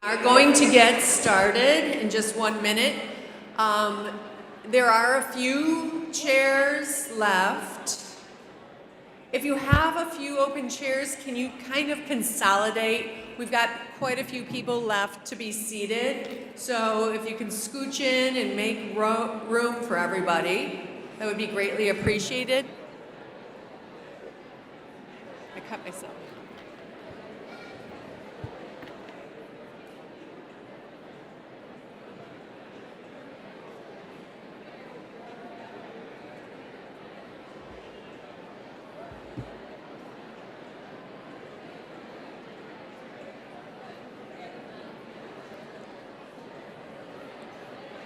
Are going to get started in just 1 minute. There are a few chairs left. If you have a few open chairs, can you kind of consolidate? We've got quite a few people left to be seated. So if you can scooch in and make room for everybody, that would be greatly appreciated. I cut myself.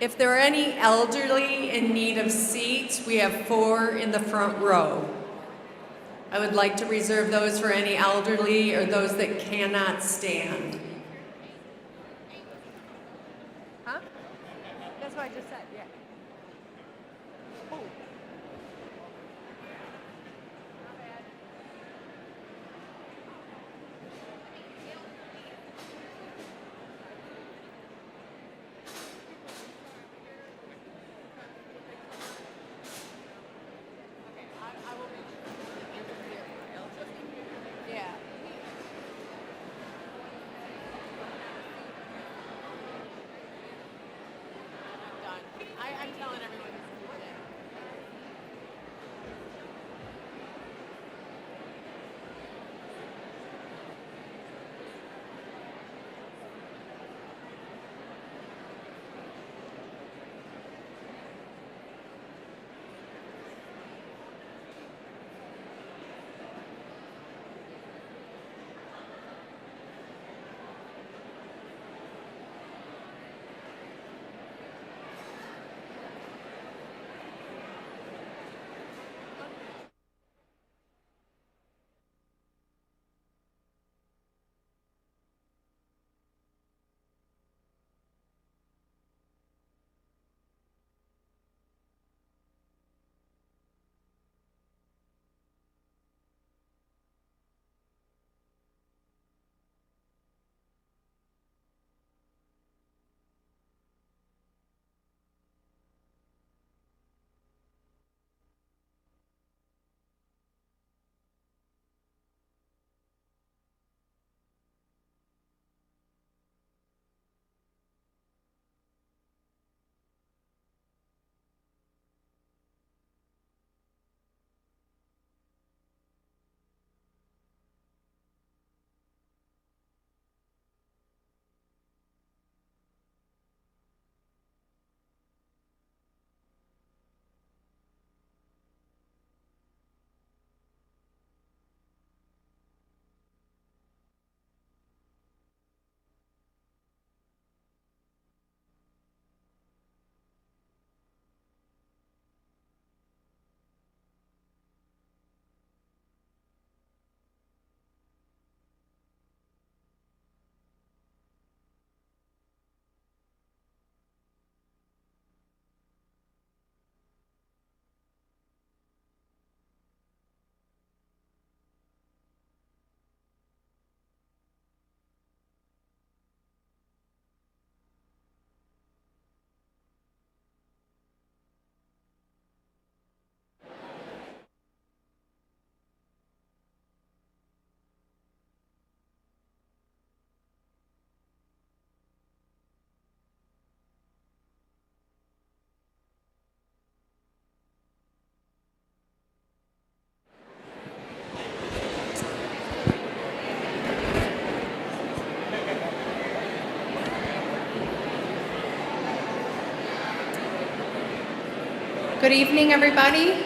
If there are any elderly in need of seats, we have 4 in the front row. I would like to reserve those for any elderly or those that cannot stand. Huh? That's what I just said, yeah. Oh. I'm telling everyone this is important. Good evening, everybody.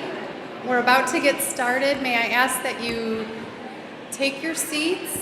We're about to get started. May I ask that you take your seats?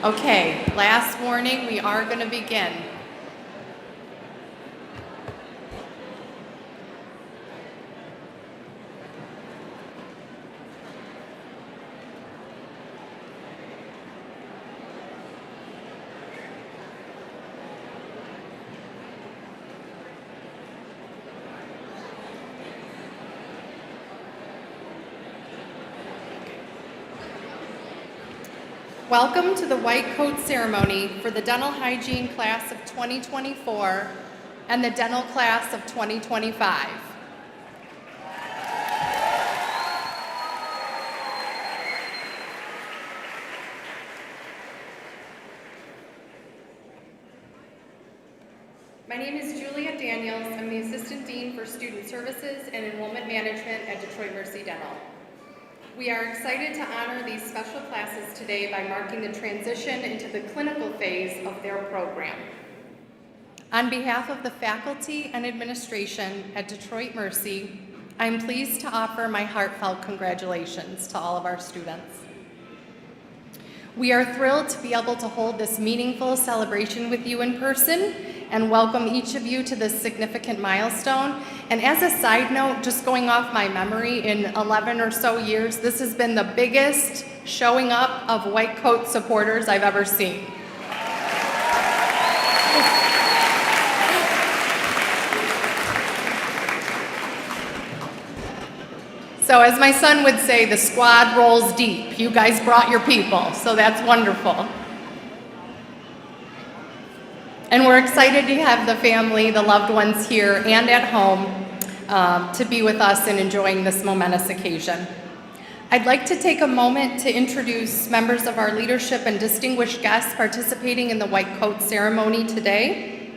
Okay, last warning, we are going to begin. Welcome to the white coat ceremony for the dental hygiene class of 2024 and the dental class of 2025. My name is Julia Daniels. I'm the Assistant Dean for Student Services and Enrollment Management at Detroit Mercy Dental. We are excited to honor these special classes today by marking the transition into the clinical phase of their program. On behalf of the faculty and administration at Detroit Mercy, I'm pleased to offer my heartfelt congratulations to all of our students. We are thrilled to be able to hold this meaningful celebration with you in person and welcome each of you to this significant milestone. And as a side note, just going off my memory, in 11 or so years, this has been the biggest showing up of white coat supporters I've ever seen. So as my son would say, the squad rolls deep. You guys brought your people, so that's wonderful. And we're excited to have the family, the loved ones here and at home to be with us and enjoying this momentous occasion. I'd like to take a moment to introduce members of our leadership and distinguished guests participating in the white coat ceremony today.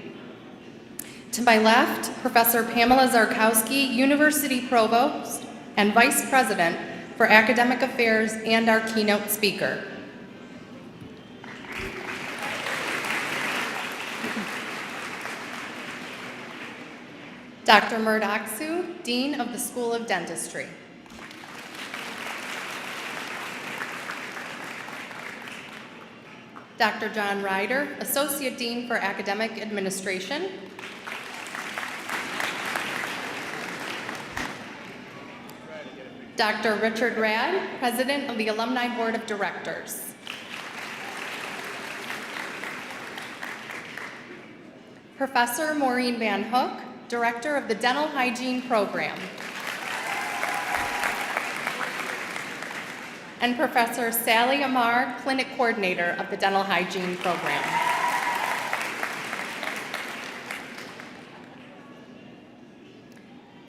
To my left, Professor Pamela Zarkowski, University Provost and Vice President for Academic Affairs and our keynote speaker. Dr. Murdaksu, Dean of the School of Dentistry. Dr. John Ryder, Associate Dean for Academic Administration. Dr. Richard Rad, President of the Alumni Board of Directors. Professor Maureen Van Hook, Director of the Dental Hygiene Program. And Professor Sally Amar, Clinic Coordinator of the Dental Hygiene Program.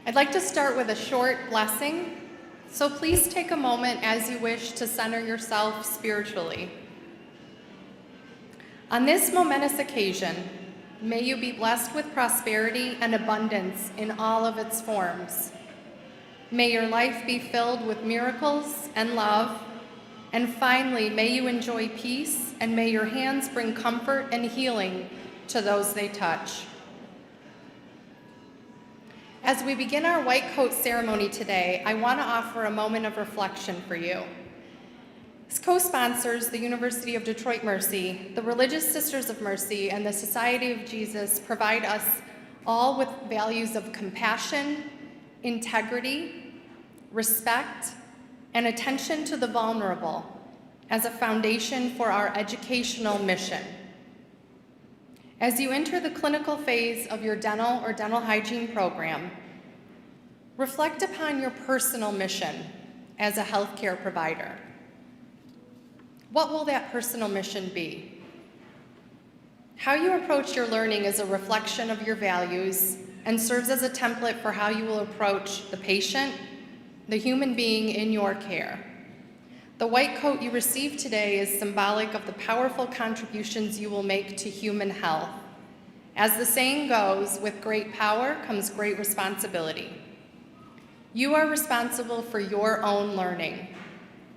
I'd like to start with a short blessing, so please take a moment as you wish to center yourself spiritually. On this momentous occasion, may you be blessed with prosperity and abundance in all of its forms. May your life be filled with miracles and love. And finally, may you enjoy peace, and may your hands bring comfort and healing to those they touch. As we begin our white coat ceremony today, I want to offer a moment of reflection for you. As co-sponsors, the University of Detroit Mercy, the Religious Sisters of Mercy, and the Society of Jesus provide us all with values of compassion, integrity, respect, and attention to the vulnerable as a foundation for our educational mission. As you enter the clinical phase of your dental or dental hygiene program, reflect upon your personal mission as a healthcare provider. What will that personal mission be? How you approach your learning is a reflection of your values and serves as a template for how you will approach the patient, the human being in your care. The white coat you receive today is symbolic of the powerful contributions you will make to human health. As the saying goes, with great power comes great responsibility. You are responsible for your own learning.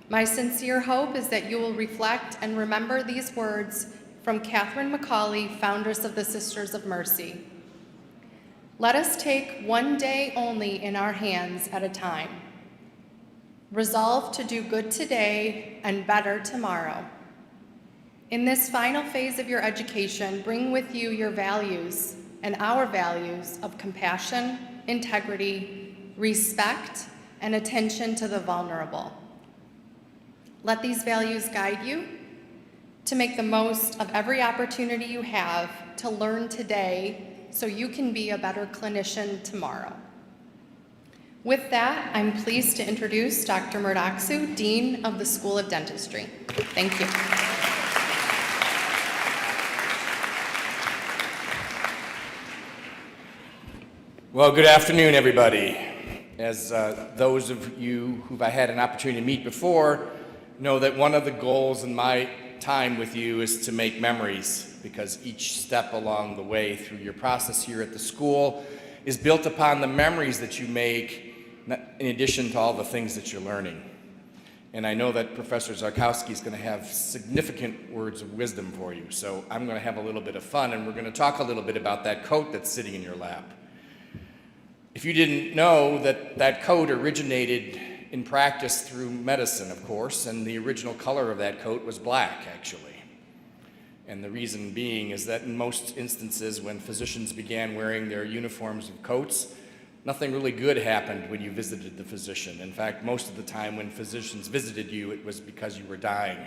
My sincere hope is that you will reflect and remember these words from Catherine McCauley, foundress of the Sisters of Mercy. Let us take one day only in our hands at a time. Resolve to do good today and better tomorrow. In this final phase of your education, bring with you your values and our values of compassion, integrity, respect, and attention to the vulnerable. Let these values guide you to make the most of every opportunity you have to learn today so you can be a better clinician tomorrow. With that, I'm pleased to introduce Dr. Murdochsu, Dean of the School of Dentistry. Thank you. Well, good afternoon, everybody. As those of you who I had an opportunity to meet before know that one of the goals in my time with you is to make memories, because each step along the way through your process here at the school is built upon the memories that you make in addition to all the things that you're learning. And I know that Professor Zarkowski is going to have significant words of wisdom for you, so I'm going to have a little bit of fun, and we're going to talk a little bit about that coat that's sitting in your lap. If you didn't know, that coat originated in practice through medicine, of course, and the original color of that coat was black, actually. And the reason being is that in most instances when physicians began wearing their uniforms of coats, nothing really good happened when you visited the physician. In fact, most of the time when physicians visited you, it was because you were dying.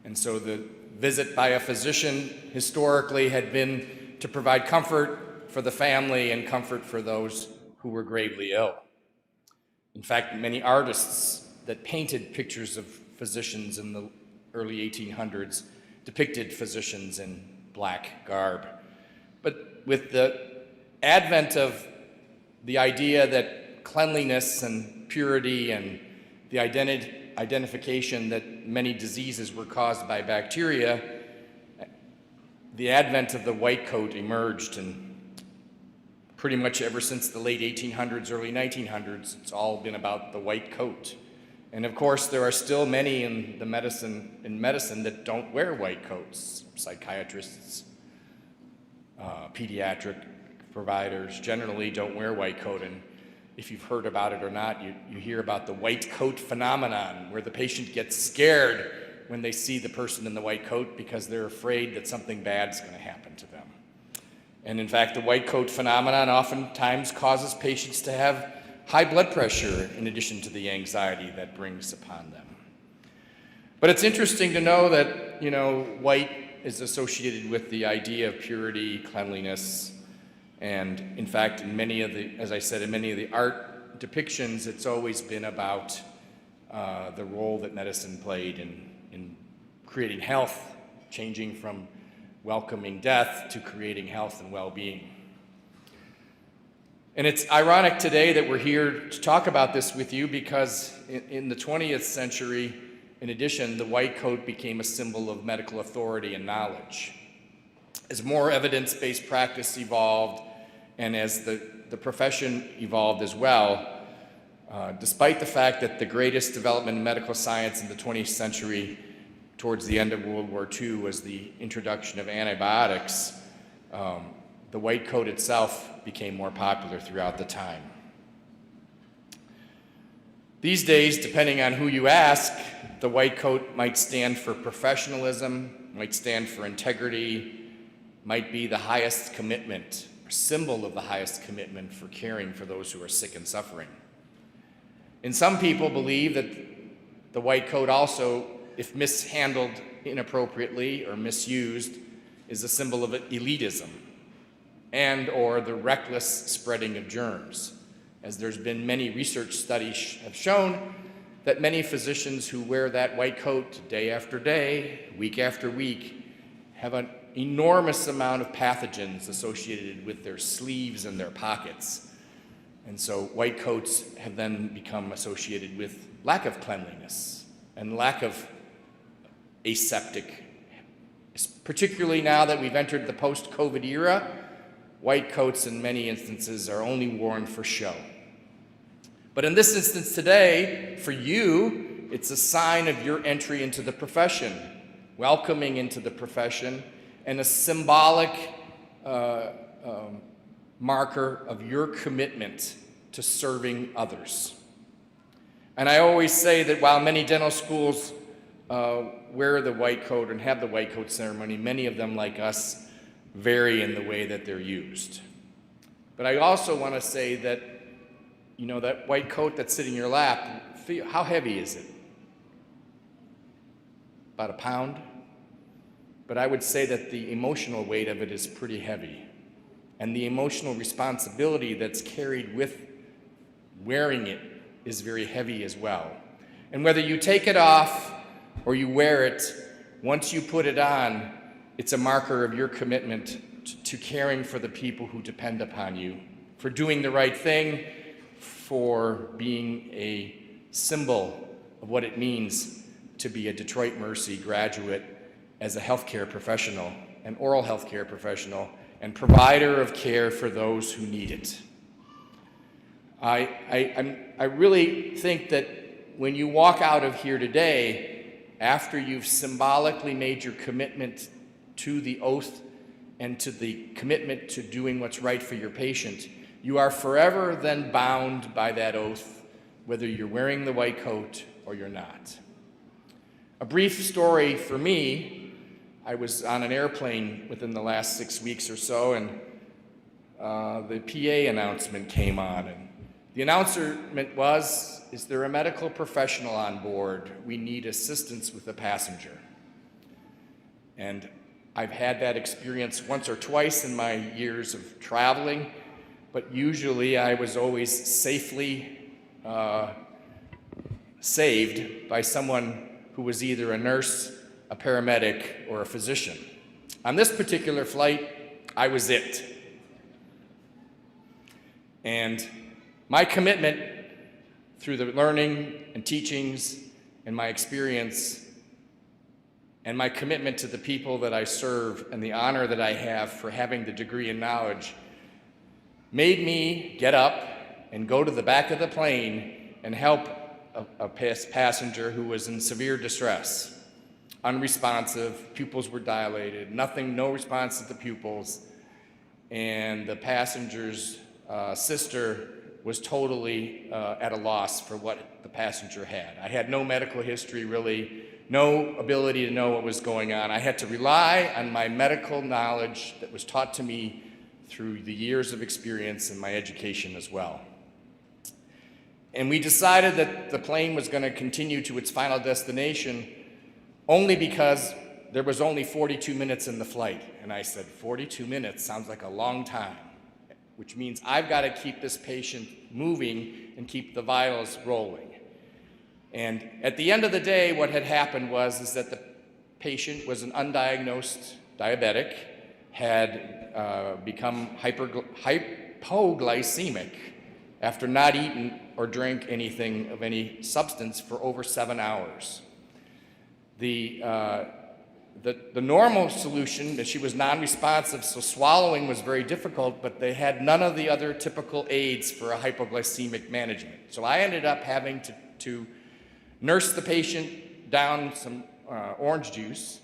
And so the visit by a physician historically had been to provide comfort for the family and comfort for those who were gravely ill. In fact, many artists that painted pictures of physicians in the early 1800s depicted physicians in black garb. But with the advent of the idea that cleanliness and purity and the identification that many diseases were caused by bacteria, the advent of the white coat emerged, and pretty much ever since the late 1800s, early 1900s, it's all been about the white coat. And of course, there are still many in medicine that don't wear white coats. Psychiatrists, pediatric providers generally don't wear white coat, and if you've heard about it or not, you hear about the white coat phenomenon, where the patient gets scared when they see the person in the white coat because they're afraid that something bad's going to happen to them. And in fact, the white coat phenomenon oftentimes causes patients to have high blood pressure in addition to the anxiety that brings upon them. But it's interesting to know that, white is associated with the idea of purity, cleanliness, and in fact, in many of the art depictions, it's always been about the role that medicine played in creating health, changing from welcoming death to creating health and well-being. And it's ironic today that we're here to talk about this with you because in the 20th century, in addition, the white coat became a symbol of medical authority and knowledge. As more evidence-based practice evolved, and as the profession evolved as well, despite the fact that the greatest development in medical science in the 20th century towards the end of World War II was the introduction of antibiotics, the white coat itself became more popular throughout the time. These days, depending on who you ask, the white coat might stand for professionalism, might stand for integrity, might be the highest commitment, symbol of the highest commitment for caring for those who are sick and suffering. And some people believe that the white coat also, if mishandled inappropriately or misused, is a symbol of elitism and or the reckless spreading of germs, as there's been many research studies have shown that many physicians who wear that white coat day after day, week after week, have an enormous amount of pathogens associated with their sleeves and their pockets. And so white coats have then become associated with lack of cleanliness and lack of aseptic. Particularly now that we've entered the post-COVID era, white coats in many instances are only worn for show. But in this instance today, for you, it's a sign of your entry into the profession, welcoming into the profession, and a symbolic marker of your commitment to serving others. And I always say that while many dental schools wear the white coat and have the white coat ceremony, many of them, like us, vary in the way that they're used. But I also want to say that, that white coat that's sitting in your lap, how heavy is it? About a pound? But I would say that the emotional weight of it is pretty heavy. And the emotional responsibility that's carried with wearing it is very heavy as well. And whether you take it off or you wear it, once you put it on, it's a marker of your commitment to caring for the people who depend upon you, for doing the right thing, for being a symbol of what it means to be a Detroit Mercy graduate as a healthcare professional, an oral healthcare professional, and provider of care for those who need it. I really think that when you walk out of here today, after you've symbolically made your commitment to the oath and to the commitment to doing what's right for your patient, you are forever then bound by that oath, whether you're wearing the white coat or you're not. A brief story for me: I was on an airplane within the last 6 weeks or so, and the PA announcement came on. And the announcement was, is there a medical professional on board? We need assistance with a passenger. And I've had that experience once or twice in my years of traveling, but usually I was always safely saved by someone who was either a nurse, a paramedic, or a physician. On this particular flight, I was it. And my commitment through the learning and teachings and my experience and my commitment to the people that I serve and the honor that I have for having the degree and knowledge made me get up and go to the back of the plane and help a passenger who was in severe distress. Unresponsive, pupils were dilated, no response to the pupils, and the passenger's sister was totally at a loss for what the passenger had. I had no medical history, really, no ability to know what was going on. I had to rely on my medical knowledge that was taught to me through the years of experience and my education as well. And we decided that the plane was going to continue to its final destination only because there was only 42 minutes in the flight. And I said, 42 minutes sounds like a long time, which means I've got to keep this patient moving and keep the vitals rolling. And at the end of the day, what had happened is that the patient was an undiagnosed diabetic, had become hypoglycemic after not eaten or drank anything of any substance for over 7 hours. The normal solution is she was non-responsive, so swallowing was very difficult, but they had none of the other typical aids for a hypoglycemic management. So I ended up having to nurse the patient down some orange juice,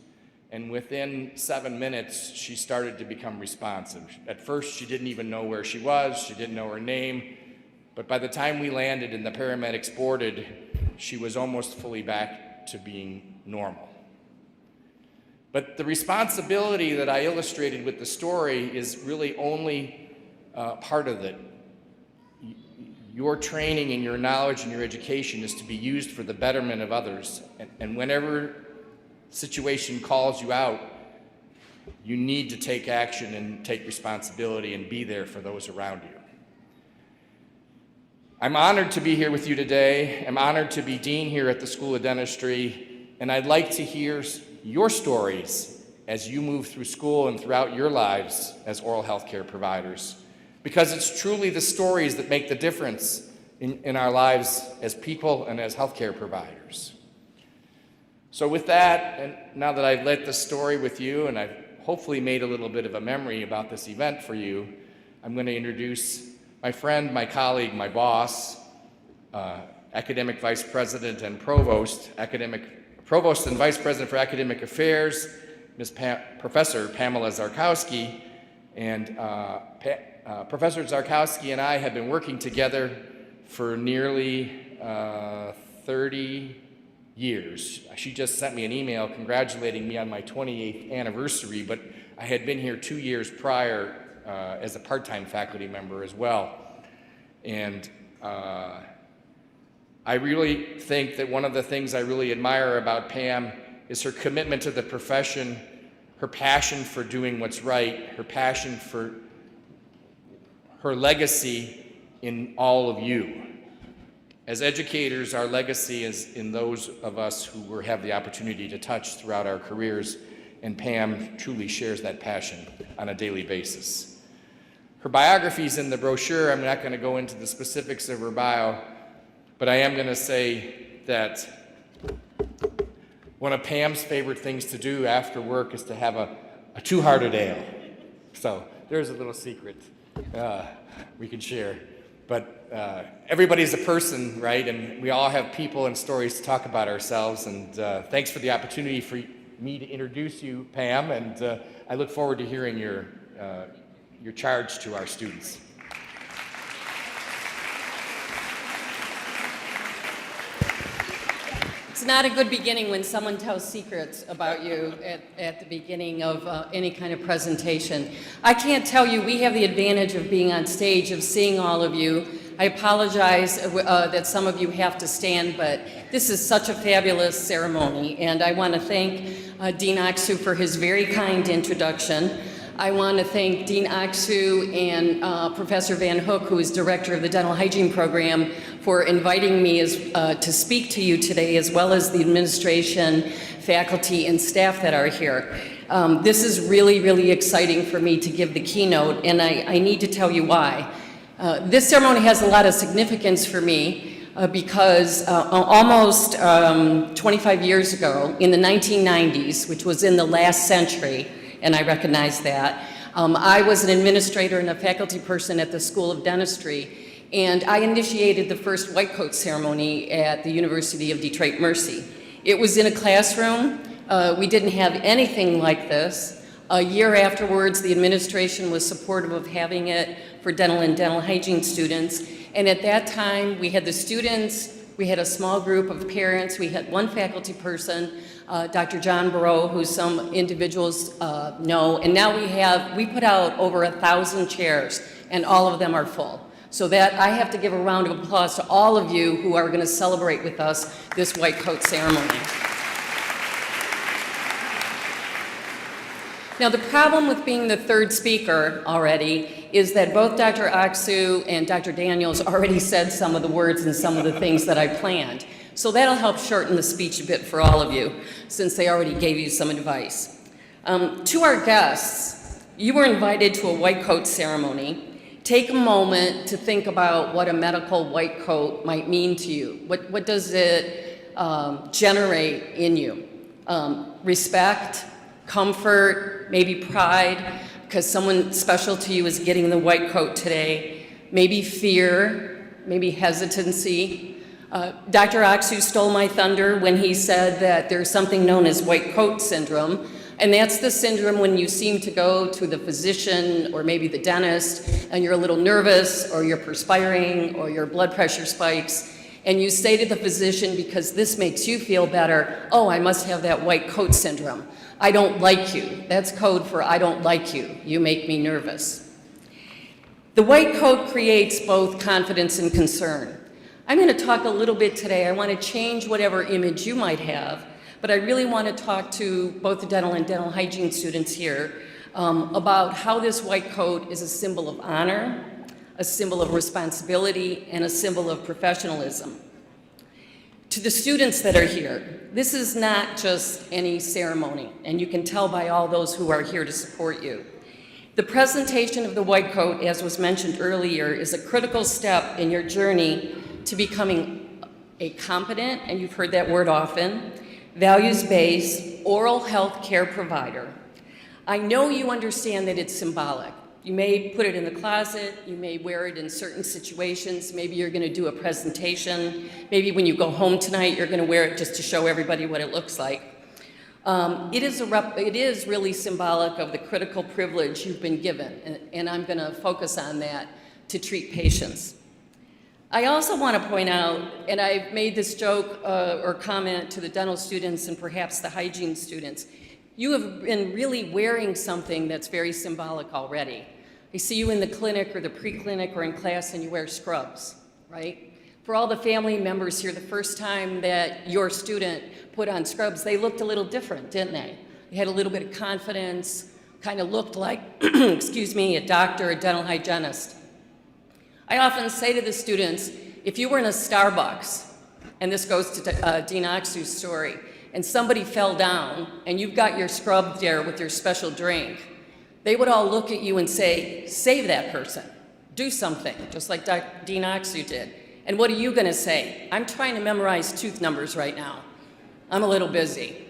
and within 7 minutes, she started to become responsive. At first, she didn't even know where she was, she didn't know her name, but by the time we landed and the paramedics boarded, she was almost fully back to being normal. But the responsibility that I illustrated with the story is really only part of it. Your training and your knowledge and your education is to be used for the betterment of others. And whenever situation calls you out, you need to take action and take responsibility and be there for those around you. I'm honored to be here with you today. I'm honored to be dean here at the School of Dentistry, and I'd like to hear your stories as you move through school and throughout your lives as oral health care providers, because it's truly the stories that make the difference in our lives as people and as healthcare providers. So with that, and now that I've let the story with you and I've hopefully made a little bit of a memory about this event for you, I'm going to introduce my friend, my colleague, my boss, academic vice president and provost and vice president for academic affairs, Professor Pamela Zarkowski. And Professor Zarkowski and I have been working together for nearly 30 years. She just sent me an email congratulating me on my 28th anniversary, but I had been here 2 years prior as a part-time faculty member as well. And I really think that one of the things I really admire about Pam is her commitment to the profession, her passion for doing what's right, her passion for her legacy in all of you. As educators, our legacy is in those of us who have the opportunity to touch throughout our careers, and Pam truly shares that passion on a daily basis. Her biography is in the brochure. I'm not going to go into the specifics of her bio, but I am going to say that one of Pam's favorite things to do after work is to have a two-hearted ale. So there's a little secret we can share. But everybody's a person, right? And we all have people and stories to talk about ourselves. And thanks for the opportunity for me to introduce you, Pam. And I look forward to hearing your charge to our students. It's not a good beginning when someone tells secrets about you at the beginning of any kind of presentation. I can't tell you, we have the advantage of being on stage, of seeing all of you. I apologize that some of you have to stand, but this is such a fabulous ceremony, and I want to thank Dean Aksu for his very kind introduction. I want to thank Dean Aksu and Professor Van Hook, who is director of the Dental Hygiene Program, for inviting me to speak to you today, as well as the administration, faculty, and staff that are here. This is really, really exciting for me to give the keynote, and I need to tell you why. This ceremony has a lot of significance for me because almost 25 years ago, in the 1990s, which was in the last century, and I recognize that. I was an administrator and a faculty person at the School of Dentistry, and I initiated the first white coat ceremony at the University of Detroit Mercy. It was in a classroom. We didn't have anything like this. A year afterwards, the administration was supportive of having it for dental and dental hygiene students, and at that time, we had the students, we had a small group of parents, we had one faculty person, Dr. John Barrow, who some individuals know, and now we put out over 1,000 chairs, and all of them are full. So that I have to give a round of applause to all of you who are going to celebrate with us this white coat ceremony. Now, the problem with being the third speaker already is that both Dr. Aksu and Dr. Daniels already said some of the words and some of the things that I planned. So that'll help shorten the speech a bit for all of you, since they already gave you some advice. To our guests, you were invited to a white coat ceremony. Take a moment to think about what a medical white coat might mean to you. What does it generate in you? Respect, comfort, maybe pride, because someone special to you is getting the white coat today. Maybe fear, maybe hesitancy. Dr. Aksu stole my thunder when he said that there's something known as white coat syndrome, and that's the syndrome when you seem to go to the physician or maybe the dentist and you're a little nervous or you're perspiring or your blood pressure spikes, and you say to the physician, because this makes you feel better, oh, I must have that white coat syndrome. I don't like you. That's code for I don't like you. You make me nervous. The white coat creates both confidence and concern. I'm going to talk a little bit today. I want to change whatever image you might have, but I really want to talk to both the dental and dental hygiene students here about how this white coat is a symbol of honor, a symbol of responsibility, and a symbol of professionalism. To the students that are here, this is not just any ceremony, and you can tell by all those who are here to support you. The presentation of the white coat, as was mentioned earlier, is a critical step in your journey to becoming a competent, and you've heard that word often, values-based oral health care provider. I know you understand that it's symbolic. You may put it in the closet, you may wear it in certain situations, maybe you're going to do a presentation, maybe when you go home tonight you're going to wear it just to show everybody what it looks like. It is really symbolic of the critical privilege you've been given, and I'm going to focus on that to treat patients. I also want to point out, and I've made this joke or comment to the dental students and perhaps the hygiene students, you have been really wearing something that's very symbolic already. I see you in the clinic or the pre-clinic or in class and you wear scrubs, right? For all the family members here, the first time that your student put on scrubs, they looked a little different, didn't they? They had a little bit of confidence, kind of looked like, excuse me, a doctor, a dental hygienist. I often say to the students, if you were in a Starbucks, and this goes to Dean Oxu's story, and somebody fell down, and you've got your scrub there with your special drink, they would all look at you and say, save that person, do something, just like Dean Oxu did. And what are you gonna say? I'm trying to memorize tooth numbers right now. I'm a little busy.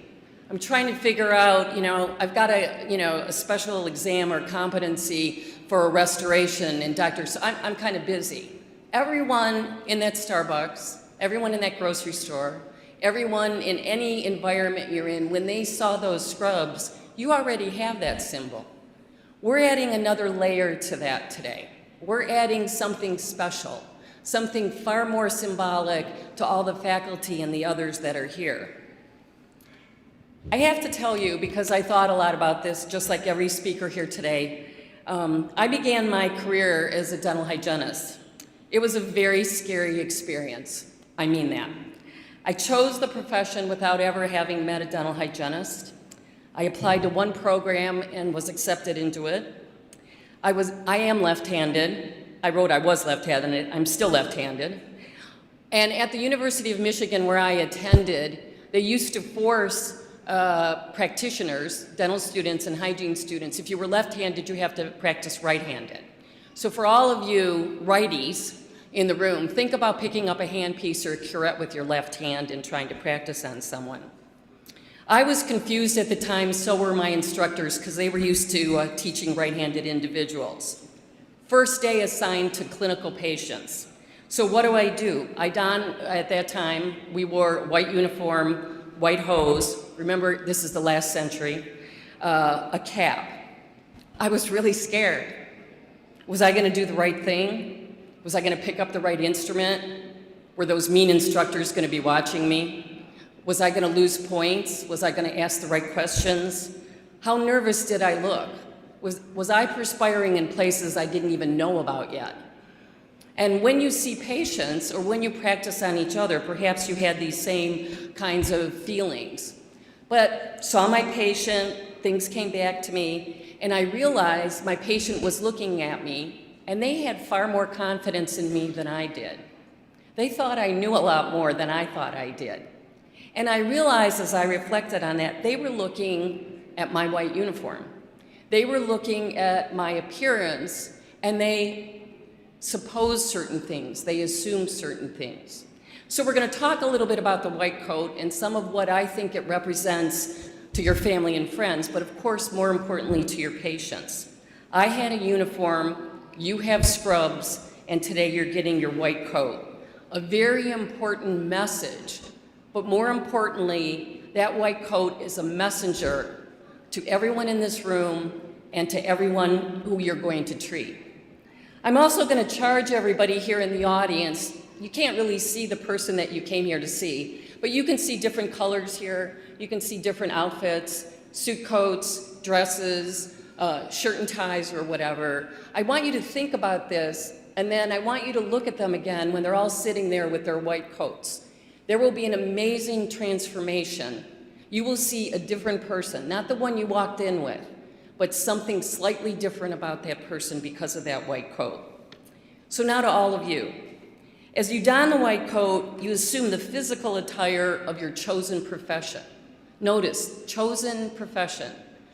I'm trying to figure out, I've got a special exam or competency for a restoration, and I'm kind of busy. Everyone in that Starbucks, everyone in that grocery store, everyone in any environment you're in, when they saw those scrubs, you already have that symbol. We're adding another layer to that today. We're adding something special, something far more symbolic to all the faculty and the others that are here. I have to tell you, because I thought a lot about this, just like every speaker here today, I began my career as a dental hygienist. It was a very scary experience. I mean that. I chose the profession without ever having met a dental hygienist. I applied to one program and was accepted into it. I am left-handed. I wrote I was left-handed. I'm still left-handed. And at the University of Michigan, where I attended, they used to force practitioners, dental students and hygiene students, if you were left-handed, you have to practice right-handed. So for all of you righties in the room, think about picking up a handpiece or a curette with your left hand and trying to practice on someone. I was confused at the time, so were my instructors, because they were used to teaching right-handed individuals. First day assigned to clinical patients. So what do? I don, at that time, we wore white uniform, white hose, remember this is the last century, a cap. I was really scared. Was I gonna do the right thing? Was I gonna pick up the right instrument? Were those mean instructors gonna be watching me? Was I gonna lose points? Was I gonna ask the right questions? How nervous did I look? Was I perspiring in places I didn't even know about yet? And when you see patients or when you practice on each other, perhaps you had these same kinds of feelings. But saw my patient, things came back to me, and I realized my patient was looking at me, and they had far more confidence in me than I did. They thought I knew a lot more than I thought I did. And I realized as I reflected on that, they were looking at my white uniform. They were looking at my appearance, and they suppose certain things, they assume certain things. So we're going to talk a little bit about the white coat and some of what I think it represents to your family and friends, but of course, more importantly, to your patients. I had a uniform, you have scrubs, and today you're getting your white coat. A very important message, but more importantly, that white coat is a messenger to everyone in this room and to everyone who you're going to treat. I'm also going to charge everybody here in the audience. You can't really see the person that you came here to see, but you can see different colors here. You can see different outfits, suit coats, dresses, shirt and ties or whatever. I want you to think about this, and then I want you to look at them again when they're all sitting there with their white coats. There will be an amazing transformation. You will see a different person, not the one you walked in with, but something slightly different about that person because of that white coat. So now to all of you. As you don the white coat, you assume the physical attire of your chosen profession. Notice, chosen profession.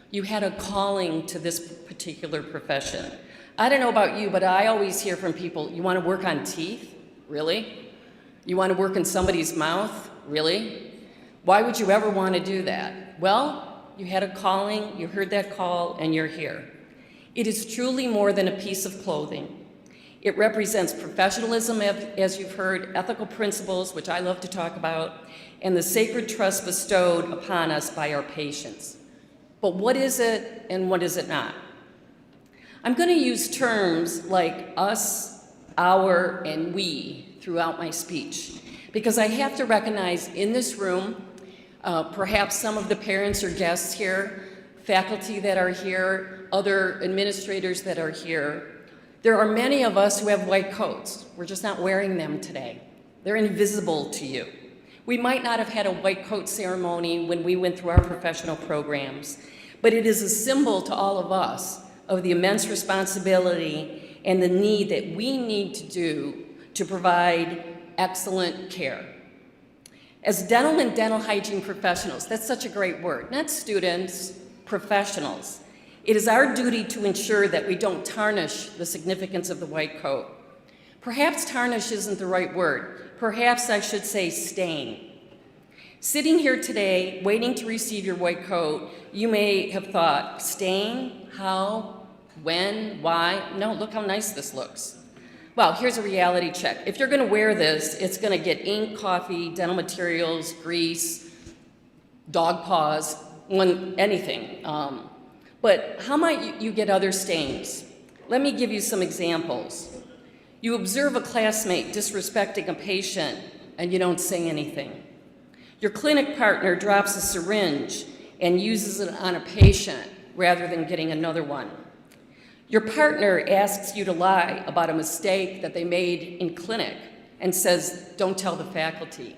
You had a calling to this particular profession. I don't know about you, but I always hear from people, you want to work on teeth? Really? You want to work in somebody's mouth? Really? Why would you ever want to do that? Well, you had a calling, you heard that call, and you're here. It is truly more than a piece of clothing. It represents professionalism, as you've heard, ethical principles, which I love to talk about, and the sacred trust bestowed upon us by our patients. But what is it and what is it not? I'm going to use terms like us, our, and we throughout my speech, because I have to recognize in this room, perhaps some of the parents or guests here, faculty that are here, other administrators that are here, there are many of us who have white coats. We're just not wearing them today. They're invisible to you. We might not have had a white coat ceremony when we went through our professional programs, but it is a symbol to all of us of the immense responsibility and the need that we need to do to provide excellent care. As dental and dental hygiene professionals, that's such a great word, not students, professionals. It is our duty to ensure that we don't tarnish the significance of the white coat. Perhaps tarnish isn't the right word. Perhaps I should say stain. Sitting here today, waiting to receive your white coat, you may have thought, stain? How? When? Why? No, look how nice this looks. Well, here's a reality check. If you're gonna wear this, it's gonna get ink, coffee, dental materials, grease, dog paws, anything. But how might you get other stains? Let me give you some examples. You observe a classmate disrespecting a patient and you don't say anything. Your clinic partner drops a syringe and uses it on a patient rather than getting another one. Your partner asks you to lie about a mistake that they made in clinic and says, don't tell the faculty.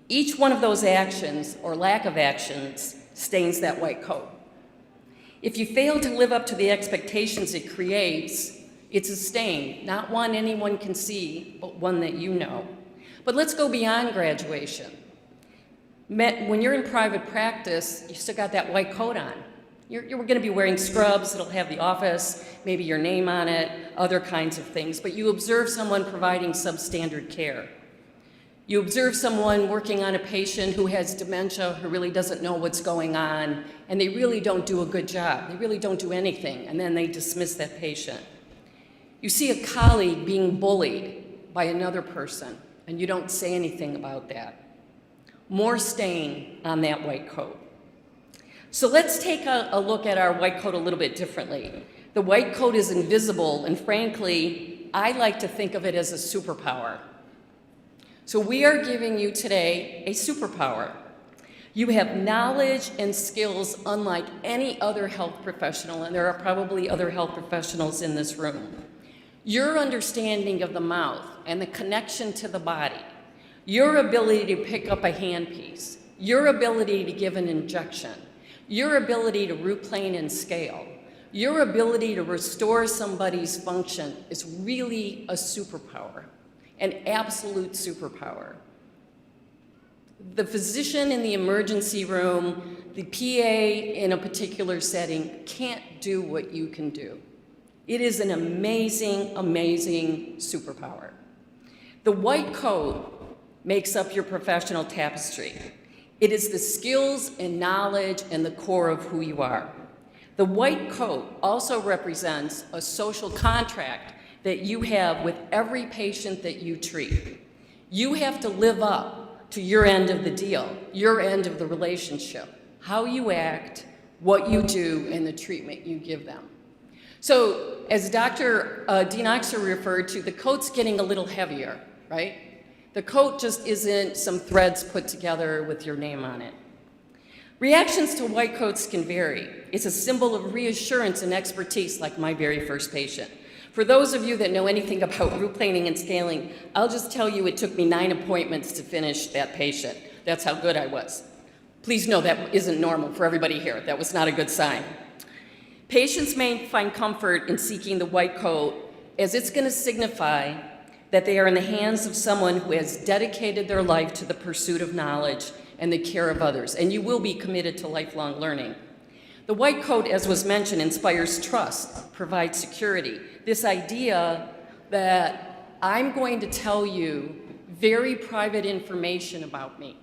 Each one of those actions, or lack of actions, stains that white coat. If you fail to live up to the expectations it creates, it's a stain, not one anyone can see, but one that you know. But let's go beyond graduation. When you're in private practice, you still got that white coat on. You're going to be wearing scrubs, it'll have the office, maybe your name on it, other kinds of things, but you observe someone providing substandard care. You observe someone working on a patient who has dementia, who really doesn't know what's going on, and they really don't do a good job. They really don't do anything, and then they dismiss that patient. You see a colleague being bullied by another person, and you don't say anything about that. More stain on that white coat. So let's take a look at our white coat a little bit differently. The white coat is invisible, and frankly, I like to think of it as a superpower. So we are giving you today a superpower. You have knowledge and skills unlike any other health professional, and there are probably other health professionals in this room. Your understanding of the mouth and the connection to the body, your ability to pick up a handpiece, your ability to give an injection, your ability to root plane and scale, your ability to restore somebody's function is really a superpower, an absolute superpower. The physician in the emergency room, the PA in a particular setting can't do what you can do. It is an amazing, amazing superpower. The white coat makes up your professional tapestry. It is the skills and knowledge and the core of who you are. The white coat also represents a social contract that you have with every patient that you treat. You have to live up to your end of the deal, your end of the relationship, how you act, what you do, and the treatment you give them. So, as Dr. Dean Oxer referred to, the coat's getting a little heavier, right? The coat just isn't some threads put together with your name on it. Reactions to white coats can vary. It's a symbol of reassurance and expertise, like my very first patient. For those of you that know anything about root planing and scaling, I'll just tell you it took me 9 appointments to finish that patient. That's how good I was. Please know that isn't normal for everybody here. That was not a good sign. Patients may find comfort in seeking the white coat as it's going to signify that they are in the hands of someone who has dedicated their life to the pursuit of knowledge and the care of others, and you will be committed to lifelong learning. The white coat, as was mentioned, inspires trust, provides security. This idea that I'm going to tell you very private information about me.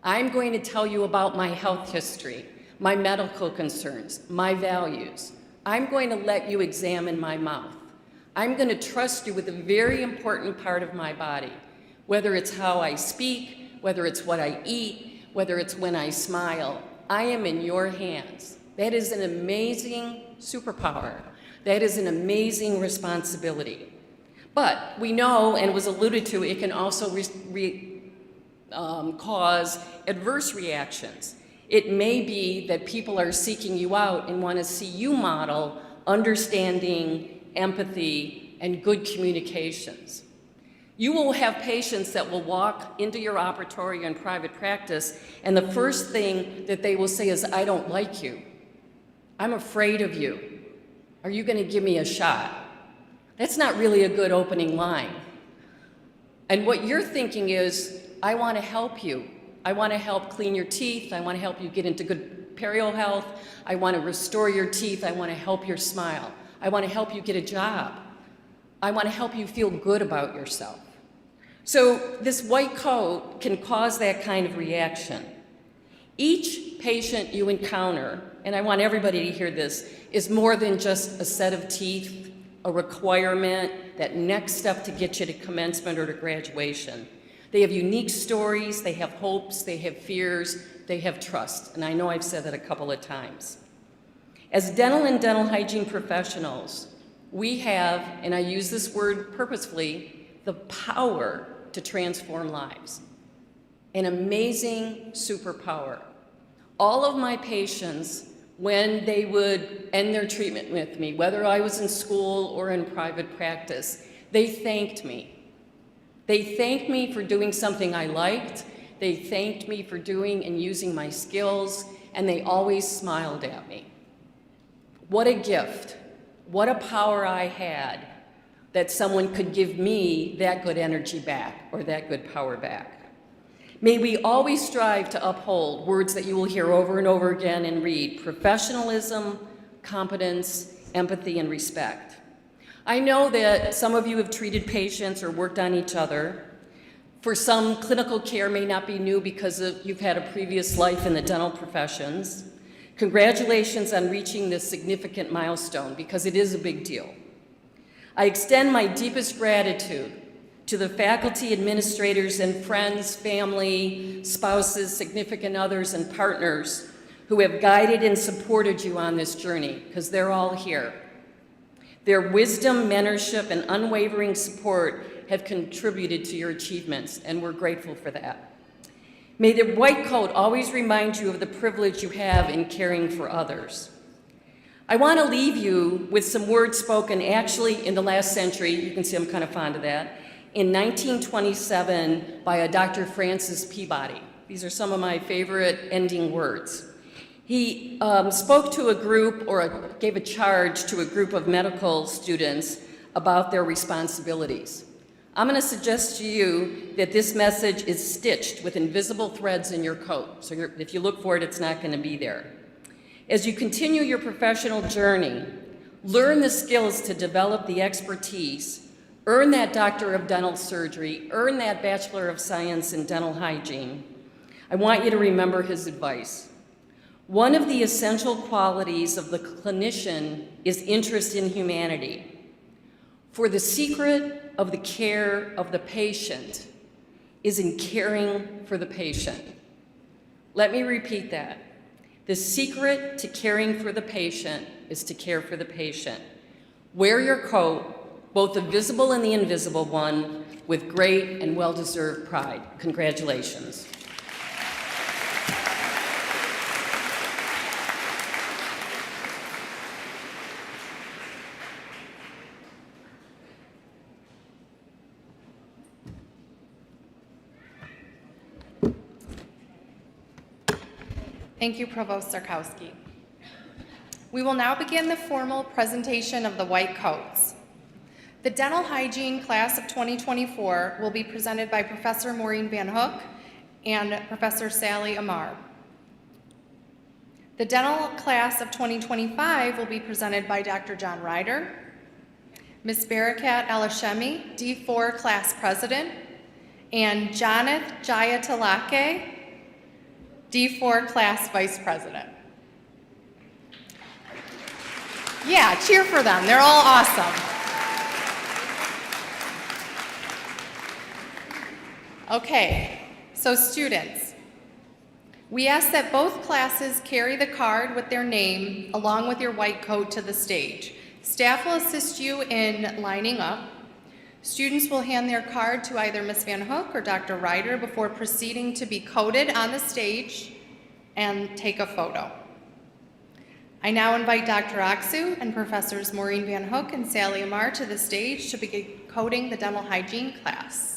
I'm going to tell you about my health history, my medical concerns, my values. I'm going to let you examine my mouth. I'm going to trust you with a very important part of my body, whether it's how I speak, whether it's what I eat, whether it's when I smile. I am in your hands. That is an amazing superpower. That is an amazing responsibility. But we know, and it was alluded to, it can also cause adverse reactions. It may be that people are seeking you out and want to see you model understanding, empathy, and good communications. You will have patients that will walk into your operatory in private practice, and the first thing that they will say is, "I don't like you. I'm afraid of you. Are you going to give me a shot?" That's not really a good opening line. And what you're thinking is, "I want to help you. I want to help clean your teeth. I want to help you get into good perio health. I want to restore your teeth. I want to help your smile. I want to help you get a job. I want to help you feel good about yourself." So this white coat can cause that kind of reaction. Each patient you encounter, and I want everybody to hear this, is more than just a set of teeth, a requirement, that next step to get you to commencement or to graduation. They have unique stories, they have hopes, they have fears, they have trust, and I know I've said that a couple of times. As dental and dental hygiene professionals, we have, and I use this word purposefully, the power to transform lives. An amazing superpower. All of my patients, when they would end their treatment with me, whether I was in school or in private practice, they thanked me. They thanked me for doing something I liked. They thanked me for doing and using my skills, and they always smiled at me. What a gift. What a power I had that someone could give me that good energy back or that good power back. May we always strive to uphold words that you will hear over and over again and read: professionalism, competence, empathy, and respect. I know that some of you have treated patients or worked on each other. For some, clinical care may not be new because you've had a previous life in the dental professions. Congratulations on reaching this significant milestone, because it is a big deal. I extend my deepest gratitude to the faculty, administrators, and friends, family, spouses, significant others, and partners who have guided and supported you on this journey, because they're all here. Their wisdom, mentorship, and unwavering support have contributed to your achievements, and we're grateful for that. May the white coat always remind you of the privilege you have in caring for others. I want to leave you with some words spoken actually in the last century. You can see I'm kind of fond of that. In 1927 by a Dr. Francis Peabody. These are some of my favorite ending words. He spoke to a group, or gave a charge to a group of medical students about their responsibilities. I'm going to suggest to you that this message is stitched with invisible threads in your coat. So if you look for it, it's not going to be there. As you continue your professional journey, learn the skills to develop the expertise, earn that Doctor of Dental Surgery, earn that Bachelor of Science in Dental Hygiene. I want you to remember his advice. One of the essential qualities of the clinician is interest in humanity. For the secret of the care of the patient is in caring for the patient. Let me repeat that. The secret to caring for the patient is to care for the patient. Wear your coat, both the visible and the invisible one, with great and well-deserved pride. Congratulations. Thank you, Provost Sarkowski. We will now begin the formal presentation of the white coats. The Dental Hygiene Class of 2024 will be presented by Professor Maureen Van Hook and Professor Sally Amar. The Dental Class of 2025 will be presented by Dr. John Ryder, Ms. Barakat Elashemi, D4 Class President, and Jonath Jayatalake, D4 Class Vice President. Yeah, cheer for them. They're all awesome. Okay, so students, we ask that both classes carry the card with their name along with your white coat to the stage. Staff will assist you in lining up. Students will hand their card to either Ms. Van Hook or Dr. Ryder before proceeding to be coded on the stage and take a photo. I now invite Dr. Aksu and Professors Maureen Van Hook and Sally Amar to the stage to begin coding the dental hygiene class.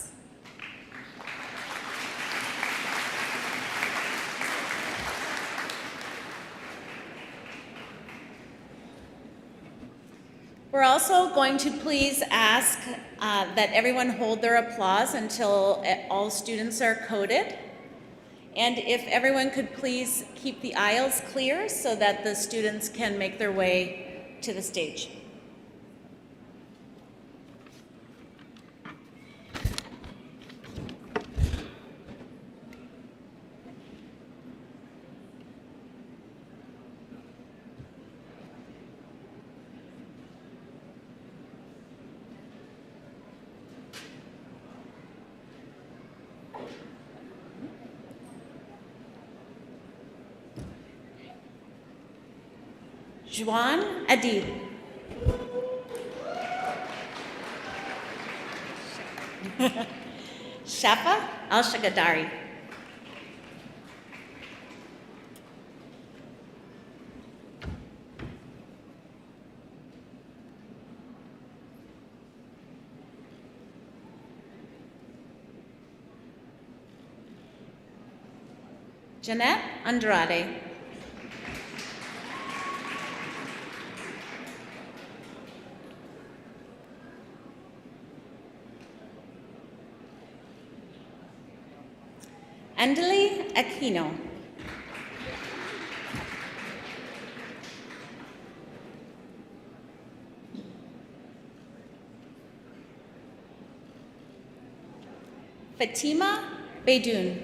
We're also going to please ask that everyone hold their applause until all students are coded. And if everyone could please keep the aisles clear so that the students can make their way to the stage. Juan Adib. Shafa Al-Shagadari. Jeanette Andrade. Andeli Aquino. Fatima Beydoun.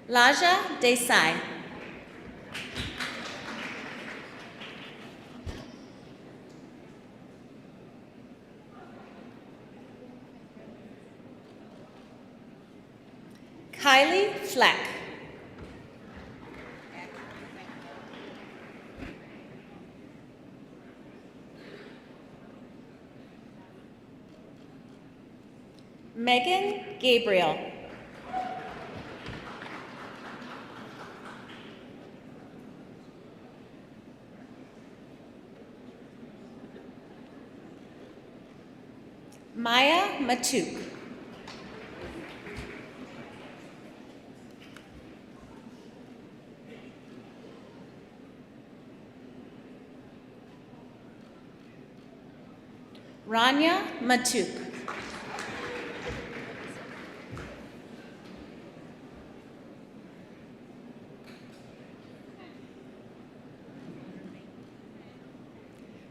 Laja Desai. Kylie Fleck. Megan Gabriel. Maya Matuk. Rania Matuk.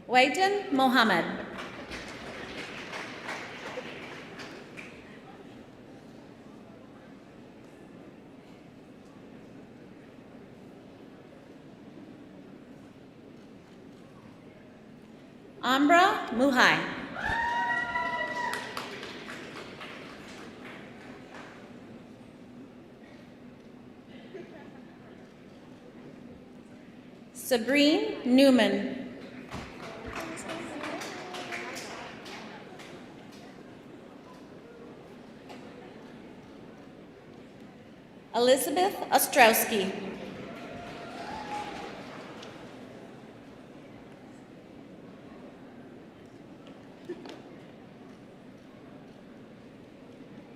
Waidan Mohammed. Ambra Muhai. Sabrine Newman. Elizabeth Ostrowski.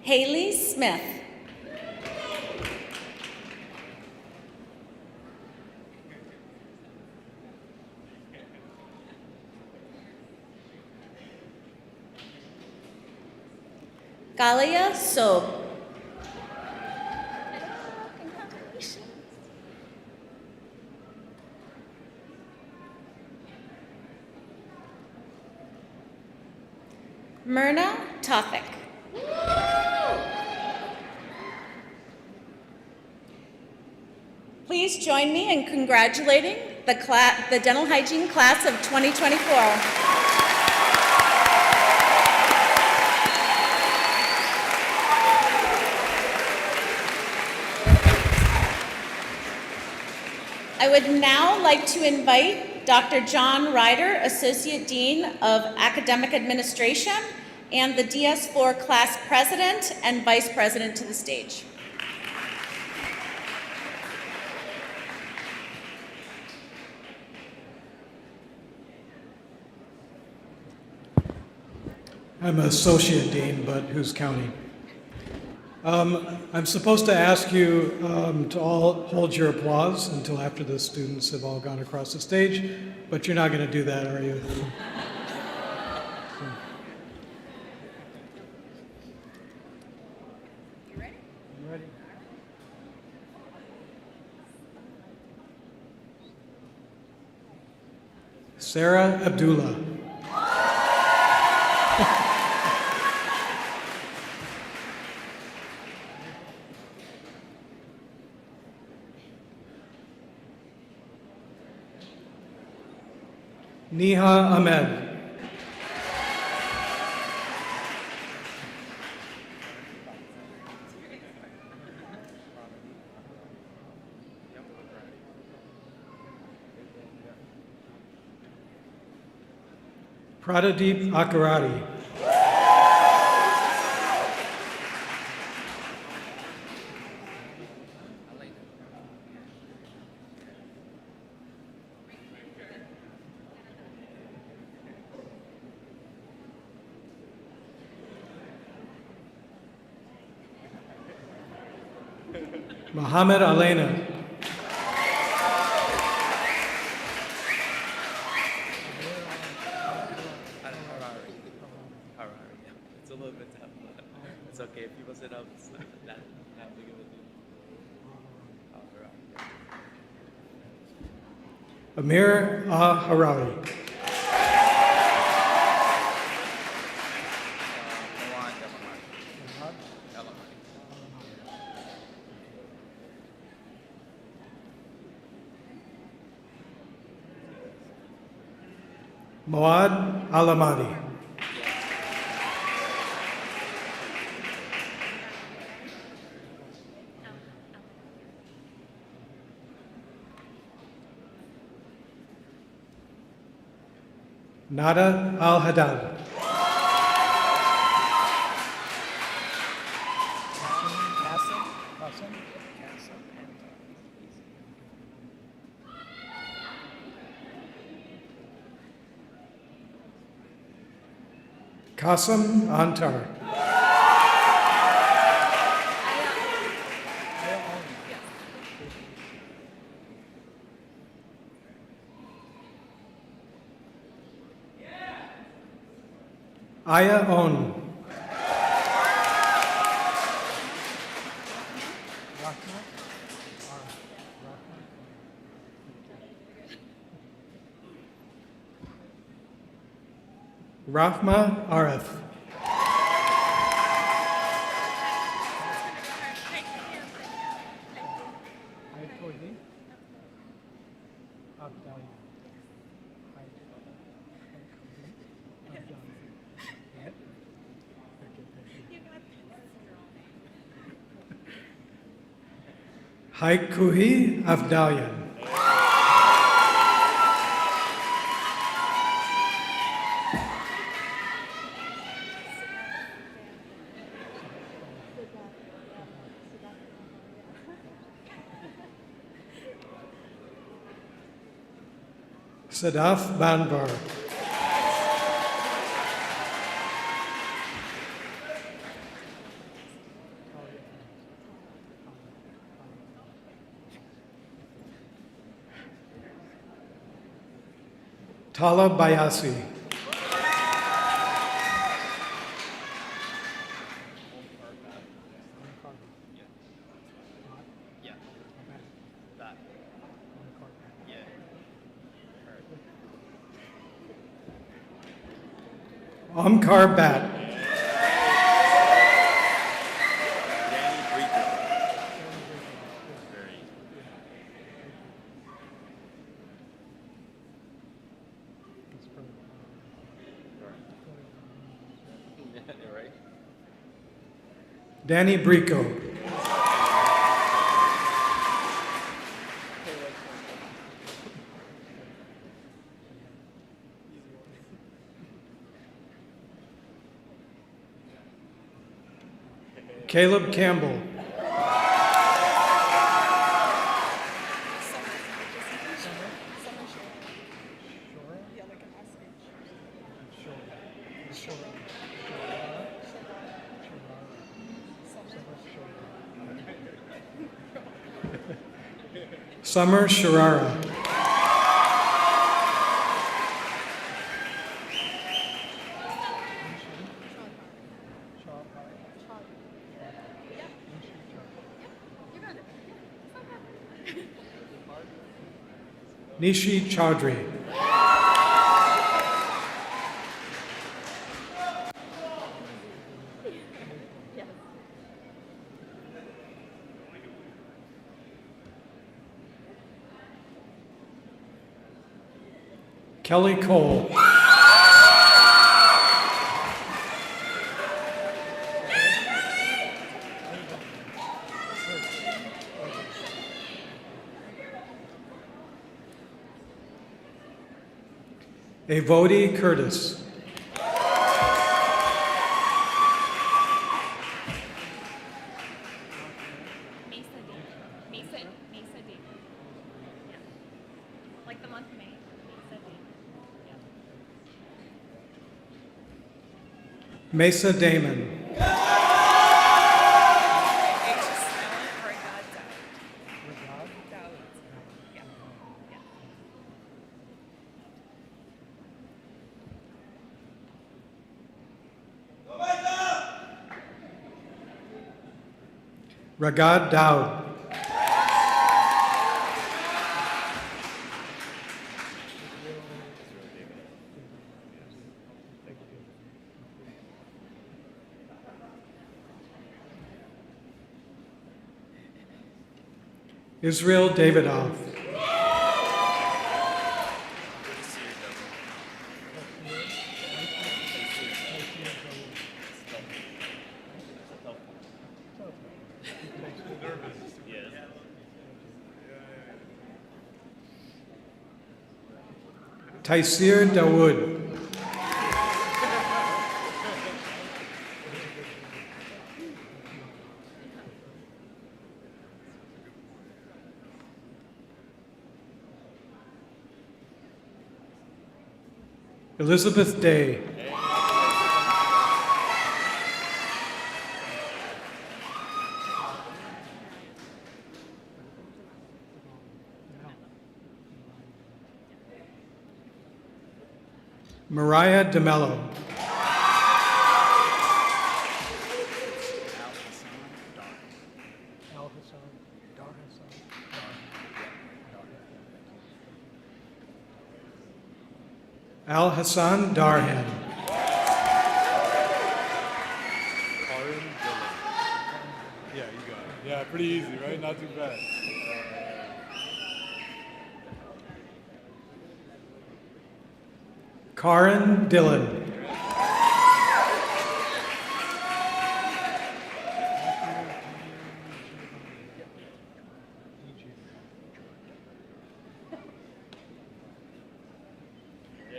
Haley Smith. Galia Sob. Myrna Tofik. Please join me in congratulating the dental hygiene class of 2024. I would now like to invite Dr. John Ryder, Associate Dean of Academic Administration and the DS4 Class President and Vice President, to the stage. I'm an associate dean, but who's counting? I'm supposed to ask you to all hold your applause until after the students have all gone across the stage, but you're not going to do that, are you? You ready? You ready? Sarah Abdullah. Neha Ahmed. Pradeep Akarati. Muhammad Alena. It's a little bit tough, but it's okay. If people sit up, it's not that big of a deal. Amir Harawi. Moad Alamadi. Nada Al-Haddad. Qasim Antar. Aya On. Rahma Arif. Haikuhi Avdalian. Sadaf Banvar. Tala Bayasi. Omkar Bat. Danny Brico. Caleb Campbell. Summer Sharara. Nishi Chaudhry. Kelly Cole. Avodi Curtis. Like the month May. Mesa Damon. Ragad Dowd. Israel Davidoff. Taisir Dawood. Elizabeth Day. Mariah DeMello. Al Hassan Darhan. Yeah, you got it. Yeah, pretty easy, right? Not too bad. Karin Dillon.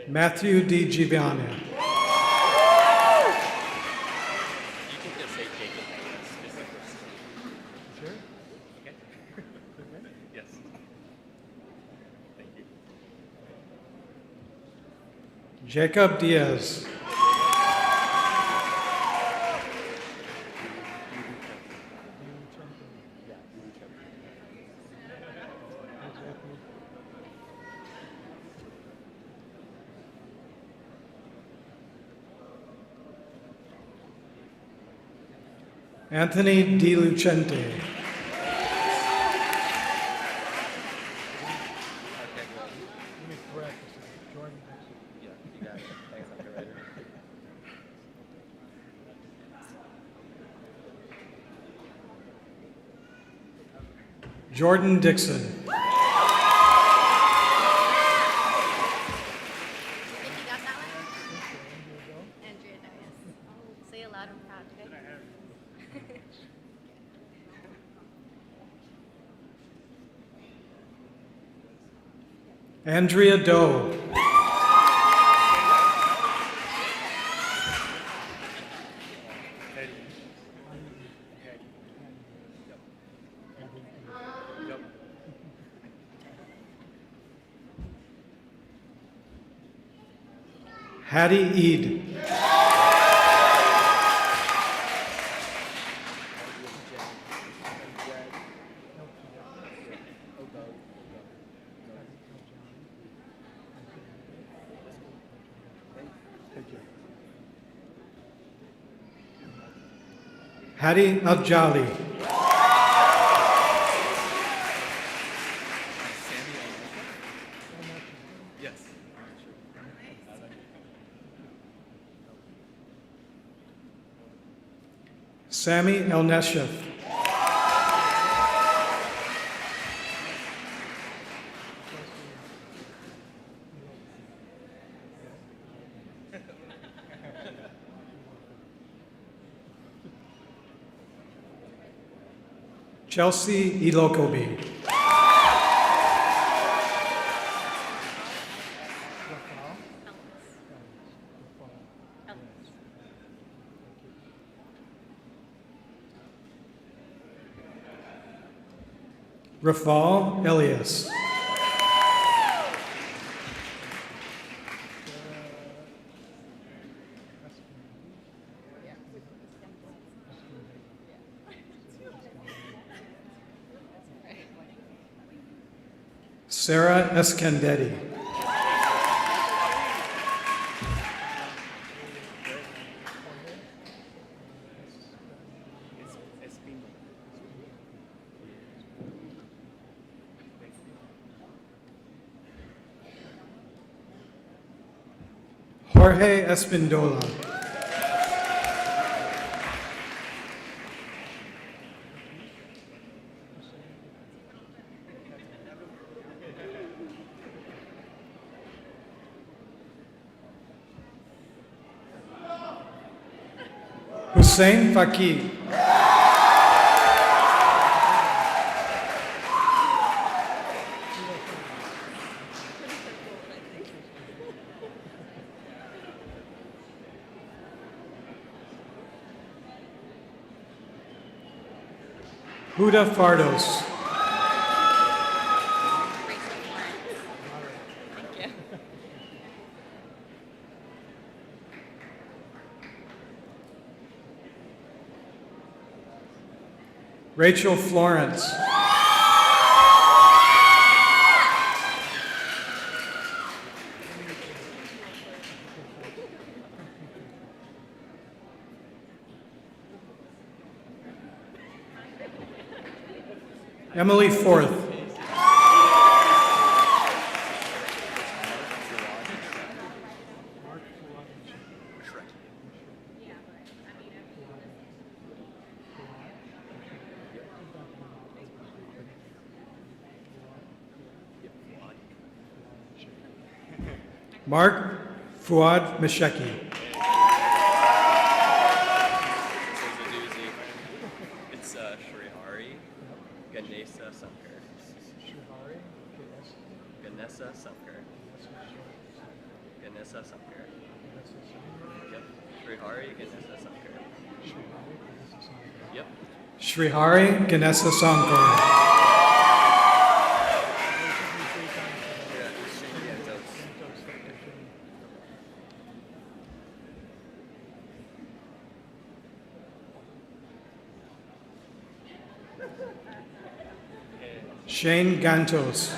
Matthew D. Giovanni. You can just say Jacob. Just the first. Sure. Okay. Yes. Thank you. Jacob Diaz. Anthony Di Lucente. Okay, good. Yeah, you got it. Thanks, underwriter. Jordan Dixon. Say it loud and proud, okay? Andrea Doe. Hattie Eid. Hadi Abjali. Yes. Sami El Neshef. Chelsea Ilokobi. Rafal Elias. Sarah Escandetti. Jorge Espindola. Hussein Faki. Huda Fardos. Rachel Florence. Emily Forth. Mark Fuad Mesheki. It's Shrihari Ganesa Sankar. Ganesa Sankar. Ganesa Sankar. Yep. Shrihari Ganesa Sankar. Yep. Shrihari Ganesa Sankar. Shane Gantos.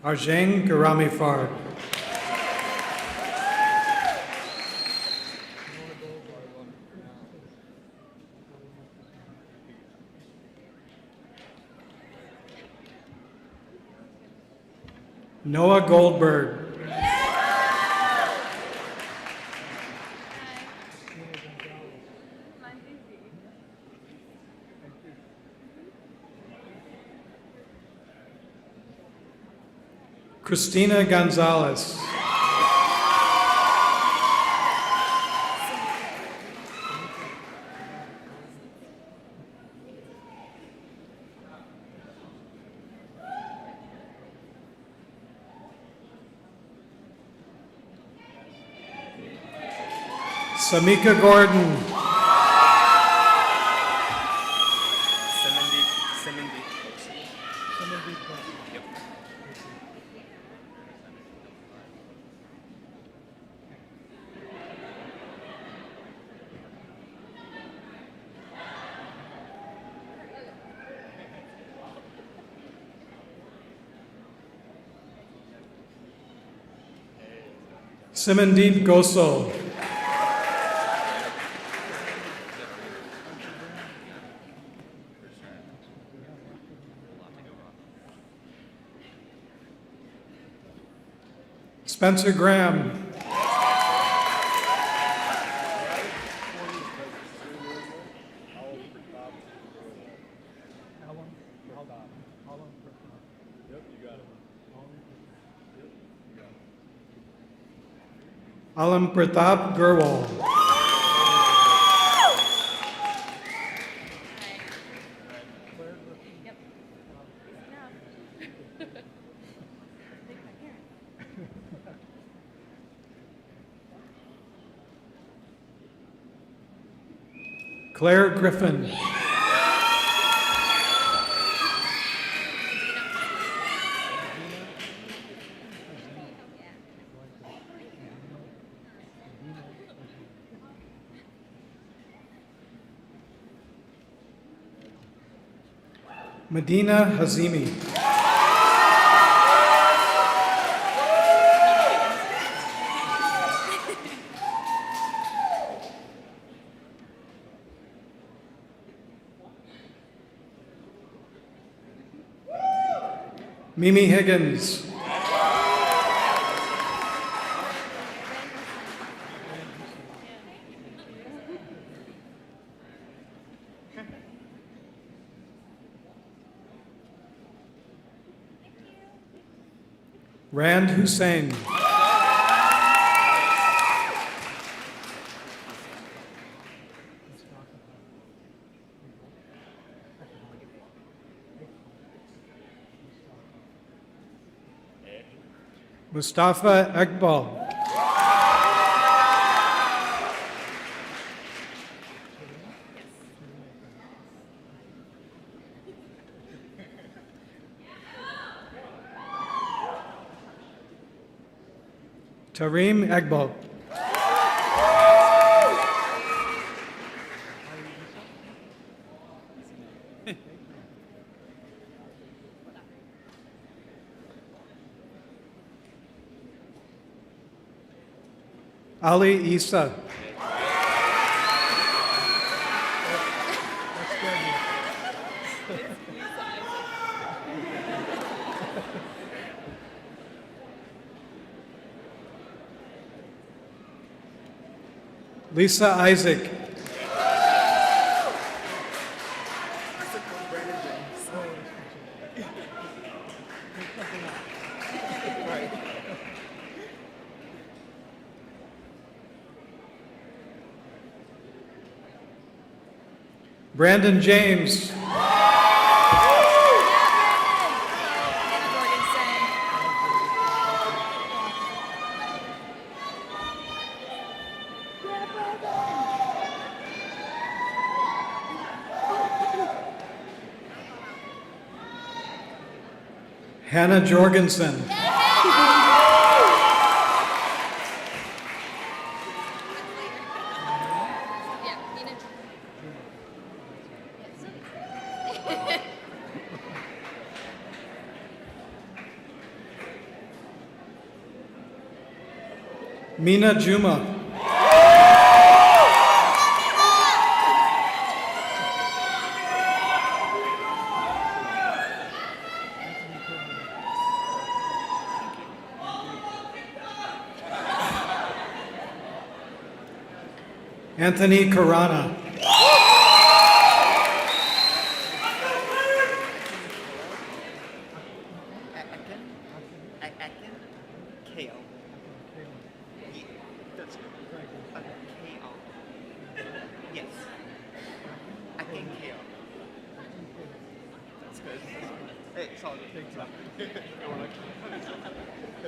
Arjang Garami Fard. Noah Goldberg. Christina Gonzalez. Samika Gordon. Semandeep. Yep. Simandeep Gosal. Spencer Graham. Alam Pratap Gurwal. Claire Griffin. Medina Hazimi. Mimi Higgins. Rand Hussein. Mustafa Ekbal. Tareem Ekbal. Ali Isa. Lisa Isaac. Brandon James. Hannah Jorgensen. Mina Juma. Anthony Karana.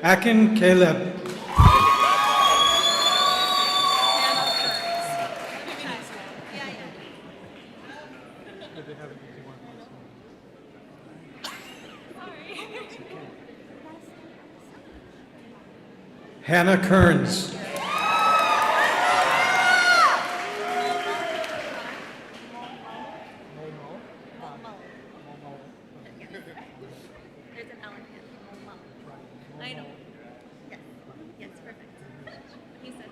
Akin Caleb. Hannah Kearns. There's an L in it. Mom. I know. Yes. Yes, perfect. He said.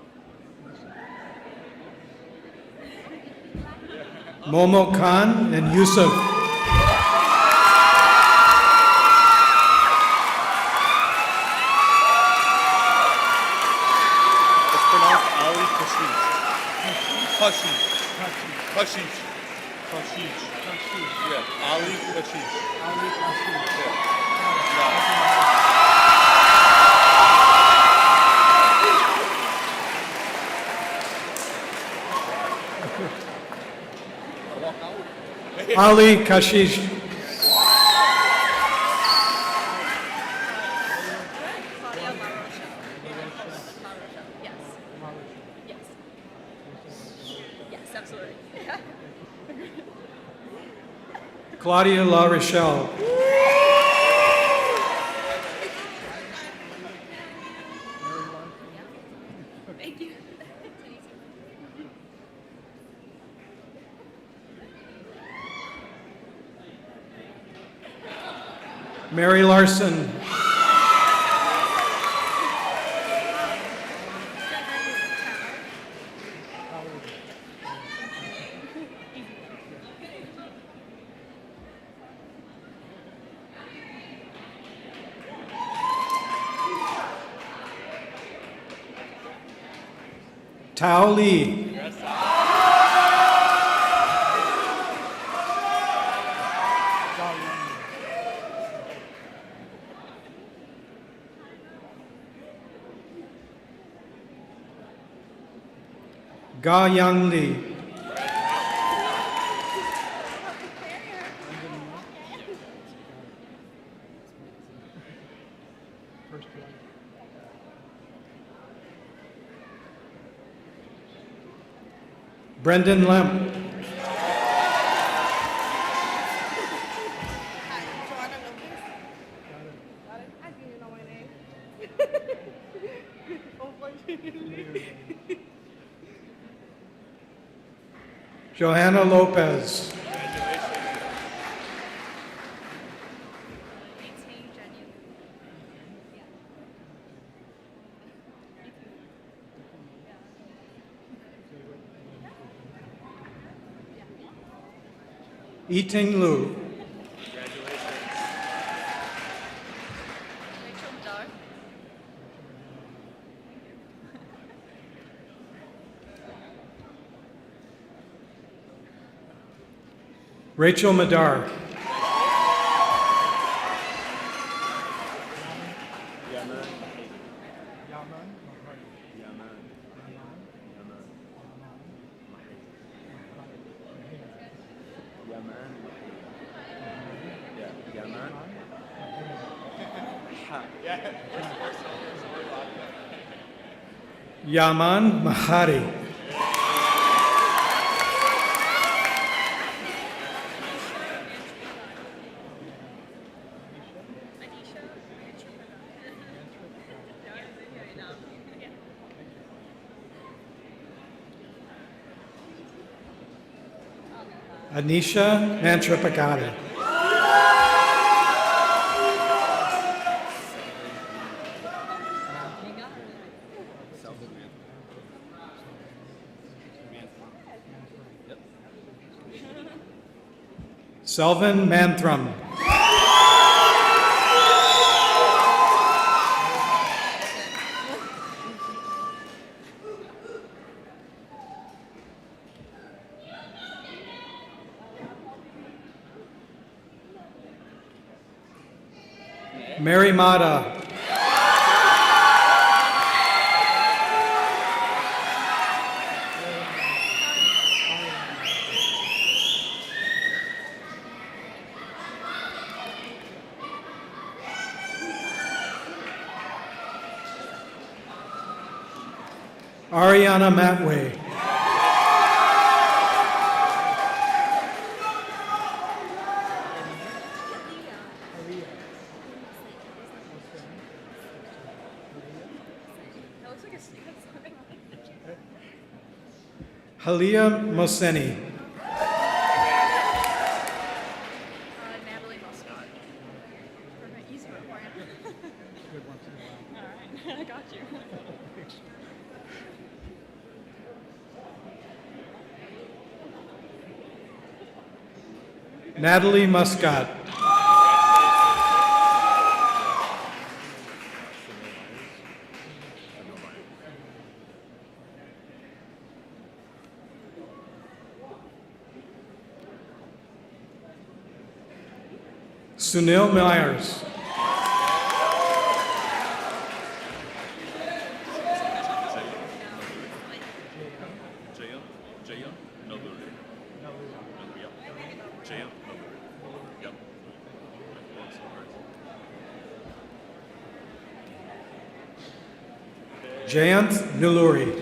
Momo Khan and Yusuf. It's pronounced Ali Kashish. Kashish. Kashish. Kashish. Yeah, Ali Kashish. Ali Kashish. Ali Kashish. Yes. Yes. Yes, absolutely. Claudia La Rochelle. Thank you. Mary Larson. Tao Lee. Ga Yang Lee. Brendan Lemp. Johanna Lopez. Eating Lu. Rachel Madar. Yaman Mahari. Anisha Mantrapakati. Selvin Manthram. Mary Mata. Ariana Matway. Halia Moseni. Natalie Muscott. Perfect. Easy one for you. All right, I got you. Natalie Muscott. Sunil Myers. Jayanth Nuluri.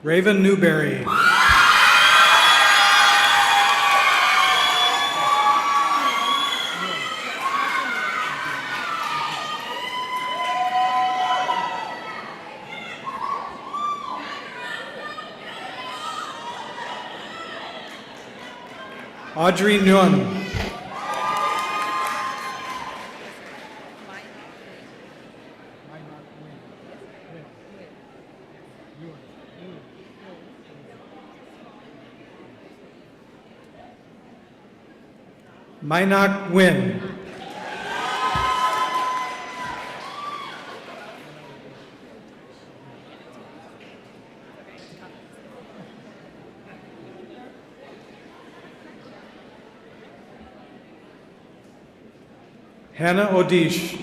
Raven Newberry. Audrey Nguyen. Mainak Nguyen. Hannah Odish.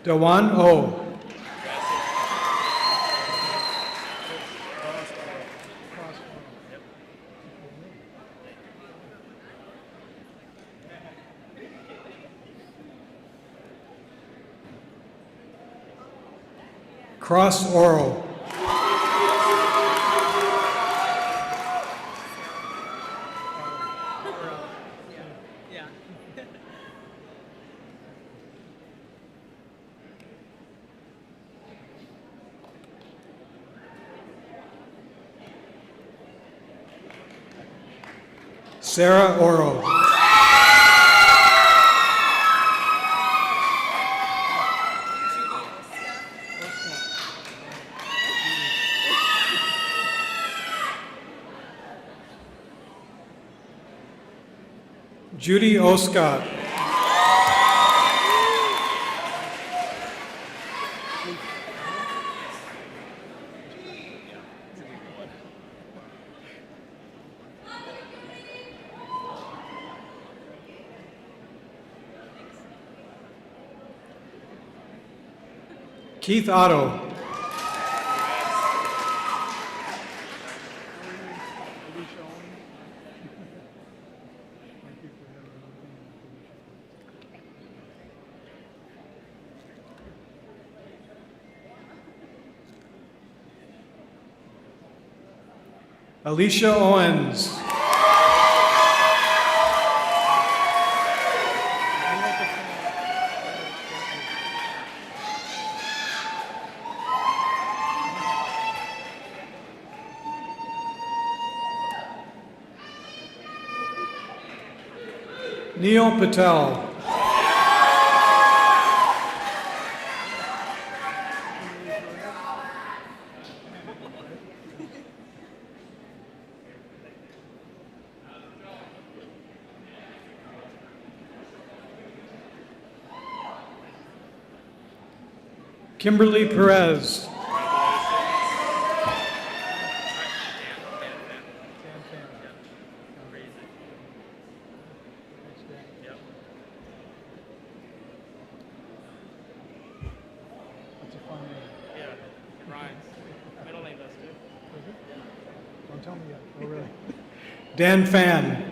Dewan O. Cross Oral. Yeah. Sarah Oro. Judy Oscott. Keith Otto. Alicia Owens. Neil Patel. Kimberly Perez. Don't tell me yet. Oh, really? Dan Fan.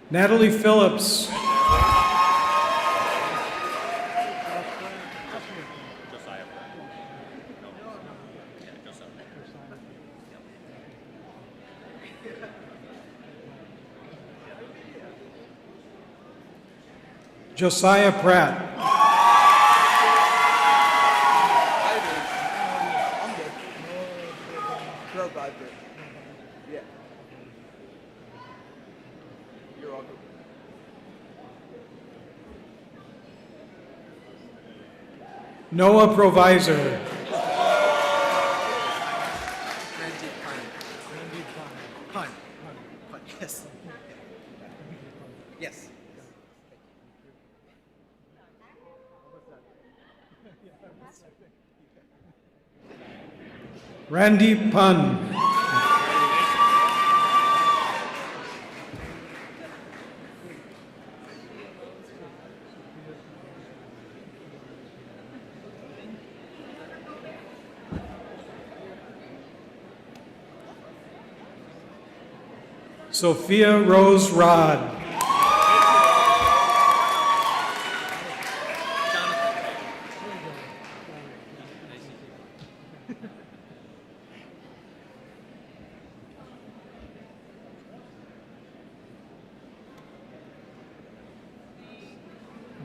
Natalie Phillips. Josiah Pratt. Noah Provisor. Yes. Yes. Randy Pun. Sophia Rose Rod.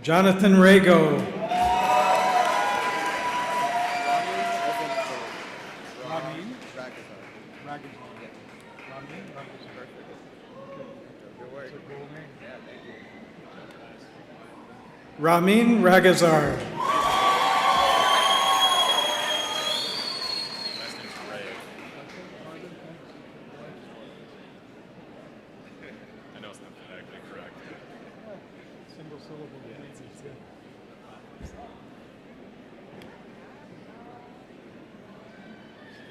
Jonathan Rago. Ramin Ragazar. I know it's not phonetically correct. Single syllable.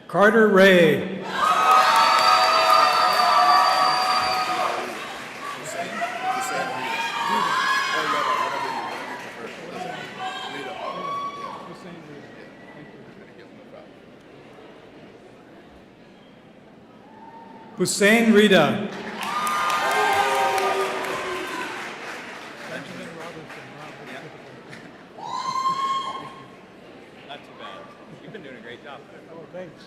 Carter Ray. Hussein Rida. Not too bad. You've been doing a great job. Oh, thanks.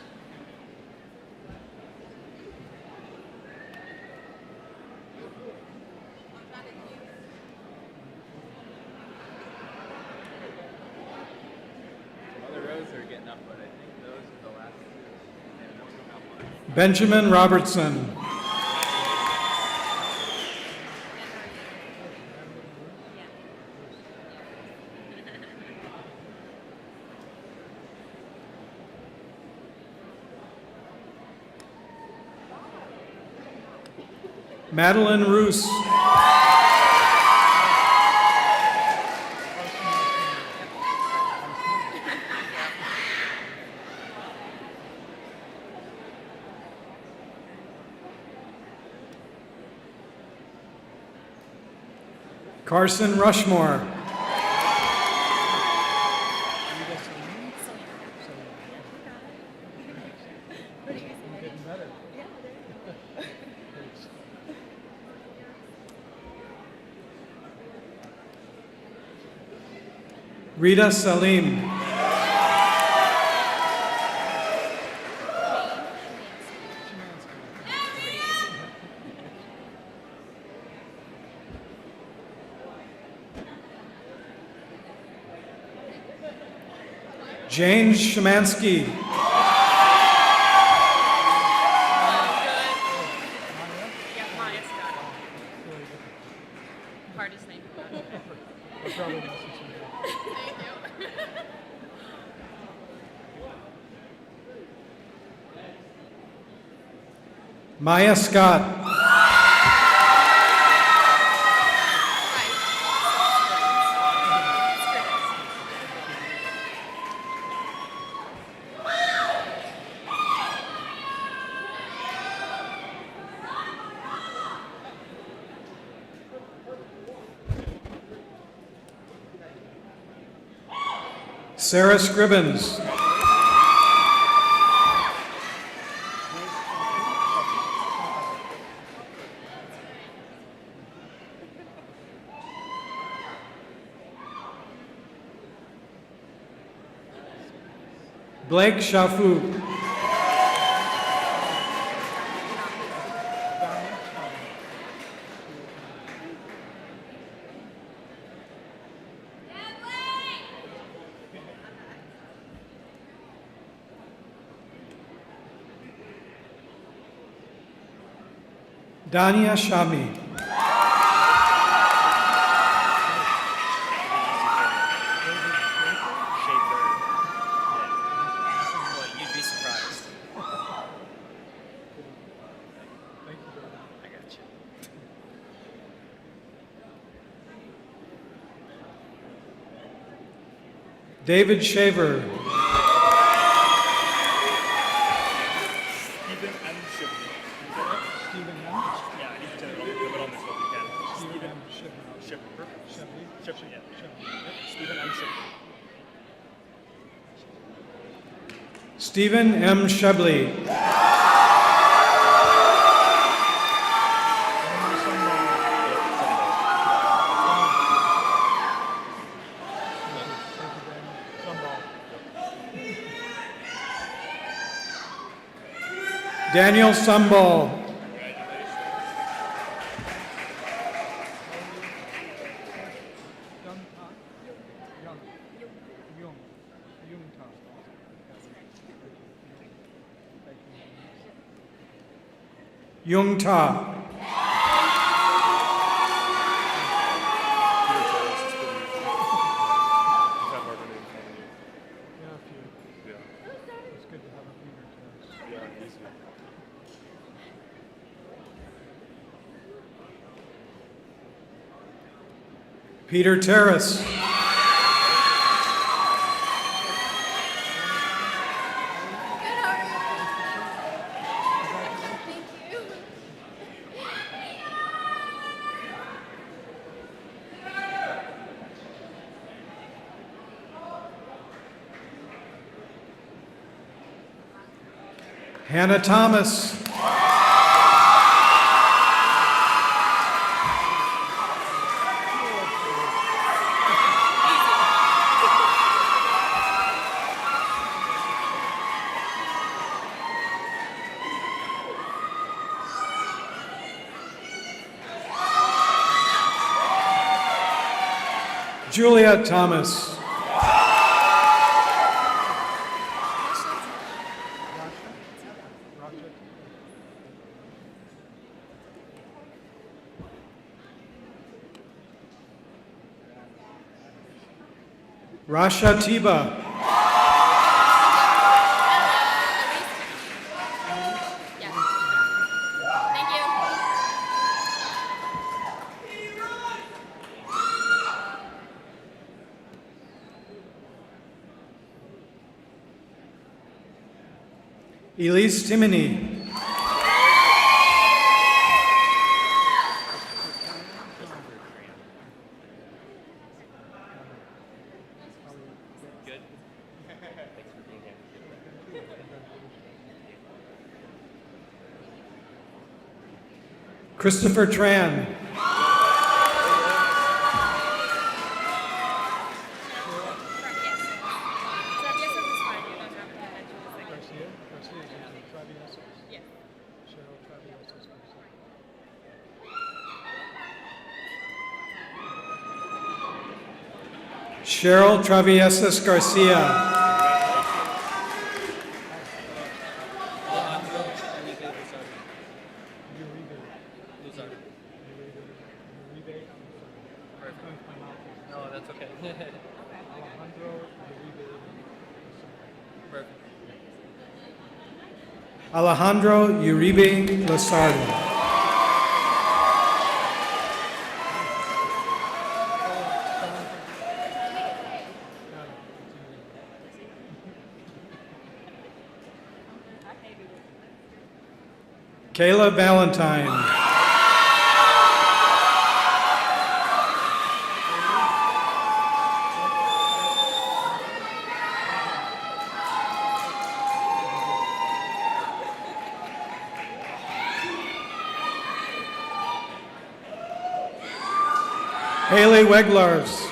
Other rows are getting up, but I think those are the last two. And those will help us. Benjamin Robertson. Madeline Roos. Carson Rushmore. Rita Salim. Jane Shemansky. Hardest name. Maya Scott. Sarah Scribbins. Blake Shafu. Dania Shami. Shaper. Yeah. Well, you'd be surprised. I got you. David Shaver. Stephen M. Shipley. Stephen M. Yeah, I need to do it on this one again. Stephen M. Shipley. Perfect. Shipley, yeah. Yep. Stephen M. Shipley. Stephen M. Shebley. Daniel Sumball. Yung Ta. Peter Terrace. Hannah Thomas. Julia Thomas. Rasha Tiba. Elise Timony. Good. Thanks for being here. Christopher Tran. Cheryl Traviesas Garcia. No, that's okay. Perfect. Alejandro Uribe Lozardo. Kayla Valentine. Haley Weglars.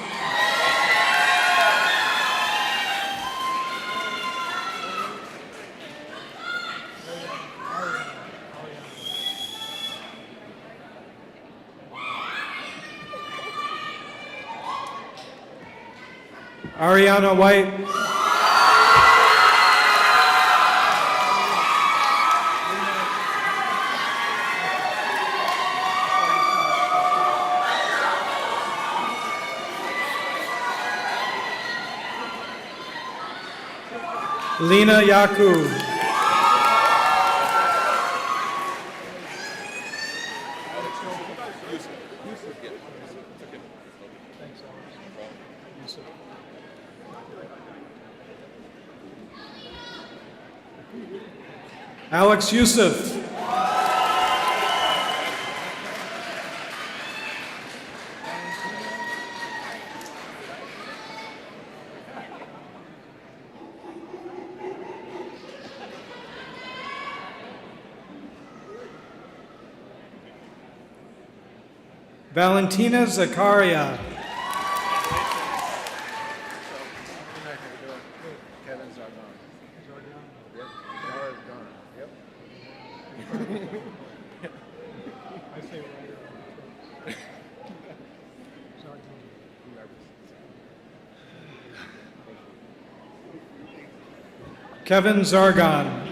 Ariana White. Lena Yaku. Alex Youssef. Valentina Zakaria. Kevin Zargon.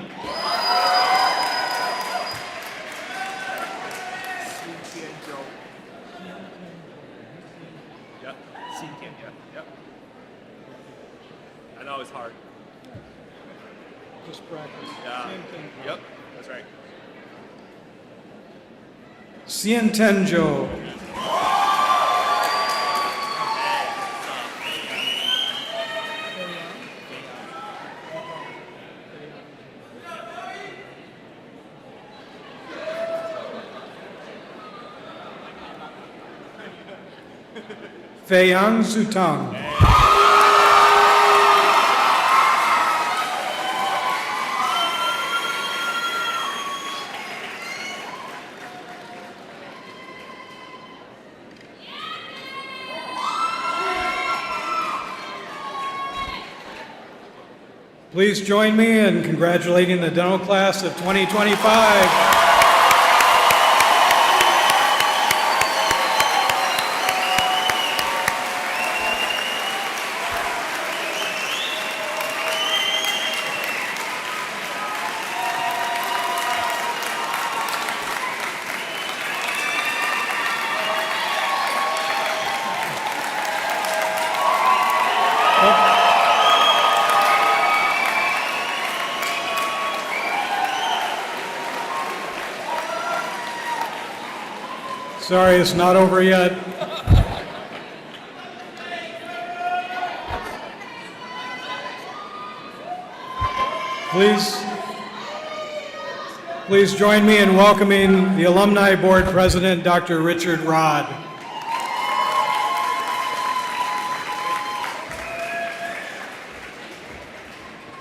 Yep. Yep. I know it's hard. Just practice. Yeah. Yep. That's right. Cientenjo. Feiyang Zutang. Please join me in congratulating the dental class of 2025. Sorry, it's not over yet. Please join me in welcoming the Alumni Board President, Dr. Richard Rod.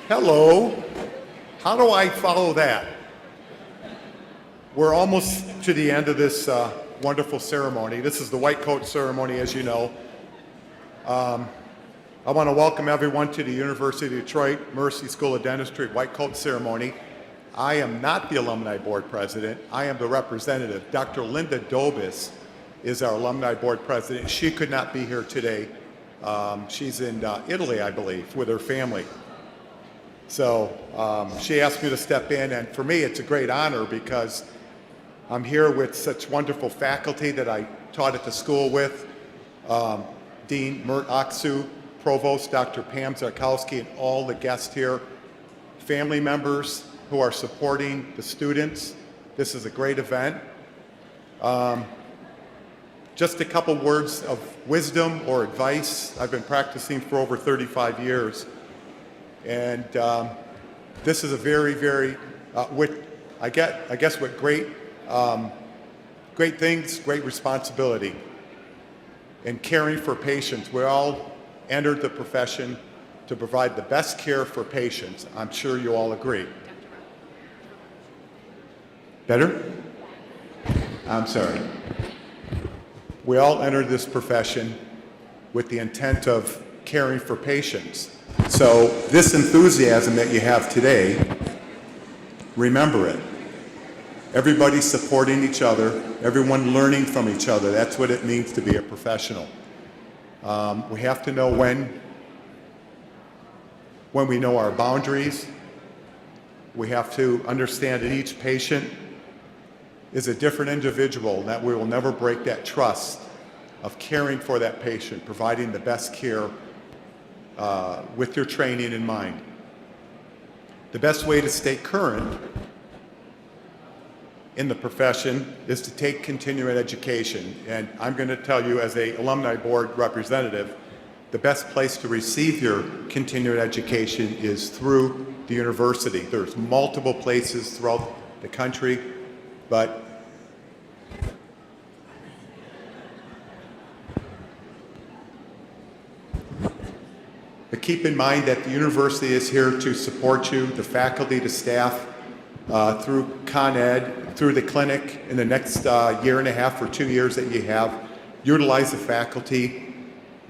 Hello. How do I follow that? We're almost to the end of this wonderful ceremony. This is the white coat ceremony, as you know. I want to welcome everyone to the University of Detroit Mercy School of Dentistry white coat ceremony. I am not the Alumni Board President. I am the representative. Dr. Linda Dobis is our Alumni Board President. She could not be here today. She's in Italy, I believe, with her family. So she asked me to step in, and for me it's a great honor because I'm here with such wonderful faculty that I taught at the school with, Dean Mert Aksu, Provost Dr. Pam Zarkowski, and all the guests here, family members who are supporting the students. This is a great event. Just a couple words of wisdom or advice. I've been practicing for over 35 years. And this is a very, very, I guess with great things, great responsibility. And caring for patients. We all entered the profession to provide the best care for patients. I'm sure you all agree. Better? I'm sorry. We all enter this profession with the intent of caring for patients. So this enthusiasm that you have today, remember it. Everybody's supporting each other, everyone learning from each other. That's what it means to be a professional. We have to know when we know our boundaries. We have to understand that each patient is a different individual, and that we will never break that trust of caring for that patient, providing the best care with your training in mind. The best way to stay current in the profession is to take continuing education. And I'm going to tell you, as an alumni board representative, the best place to receive your continuing education is through the university. There's multiple places throughout the country, but keep in mind that the university is here to support you, the faculty, the staff, through Con Ed, through the clinic in the next year and a half or 2 years that you have. Utilize the faculty.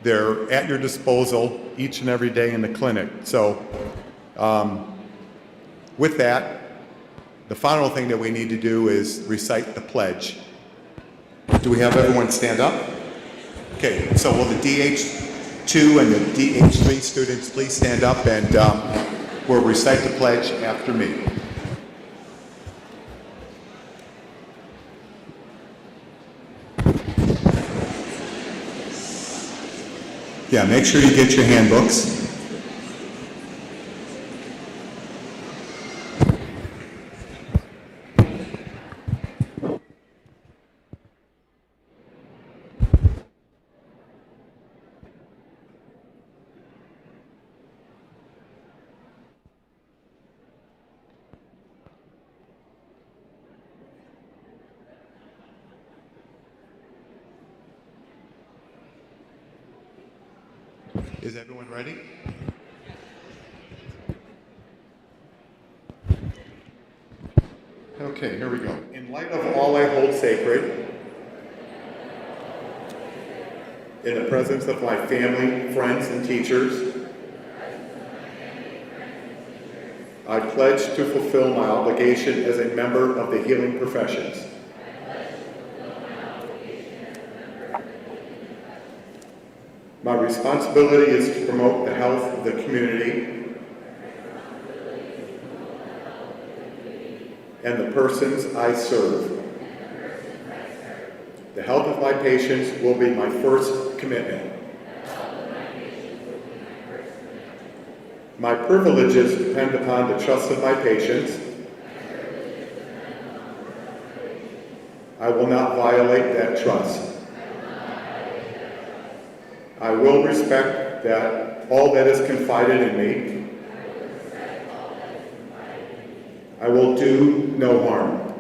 They're at your disposal each and every day in the clinic. So with that, the final thing that we need to do is recite the pledge. Do we have everyone stand up? Okay, so will the DH2 and the DH3 students please stand up, and we'll recite the pledge after me. Yeah, make sure you get your handbooks. Is everyone ready? Okay, here we go. In light of all I hold sacred, in the presence of my family, friends, and teachers, I pledge to fulfill my obligation as a member of the healing professions. My responsibility is to promote the health of the community and the persons I serve. The health of my patients will be my first commitment. My privileges depend upon the trust of my patients. I will not violate that trust. I will respect that all that is confided in me. I will do no harm.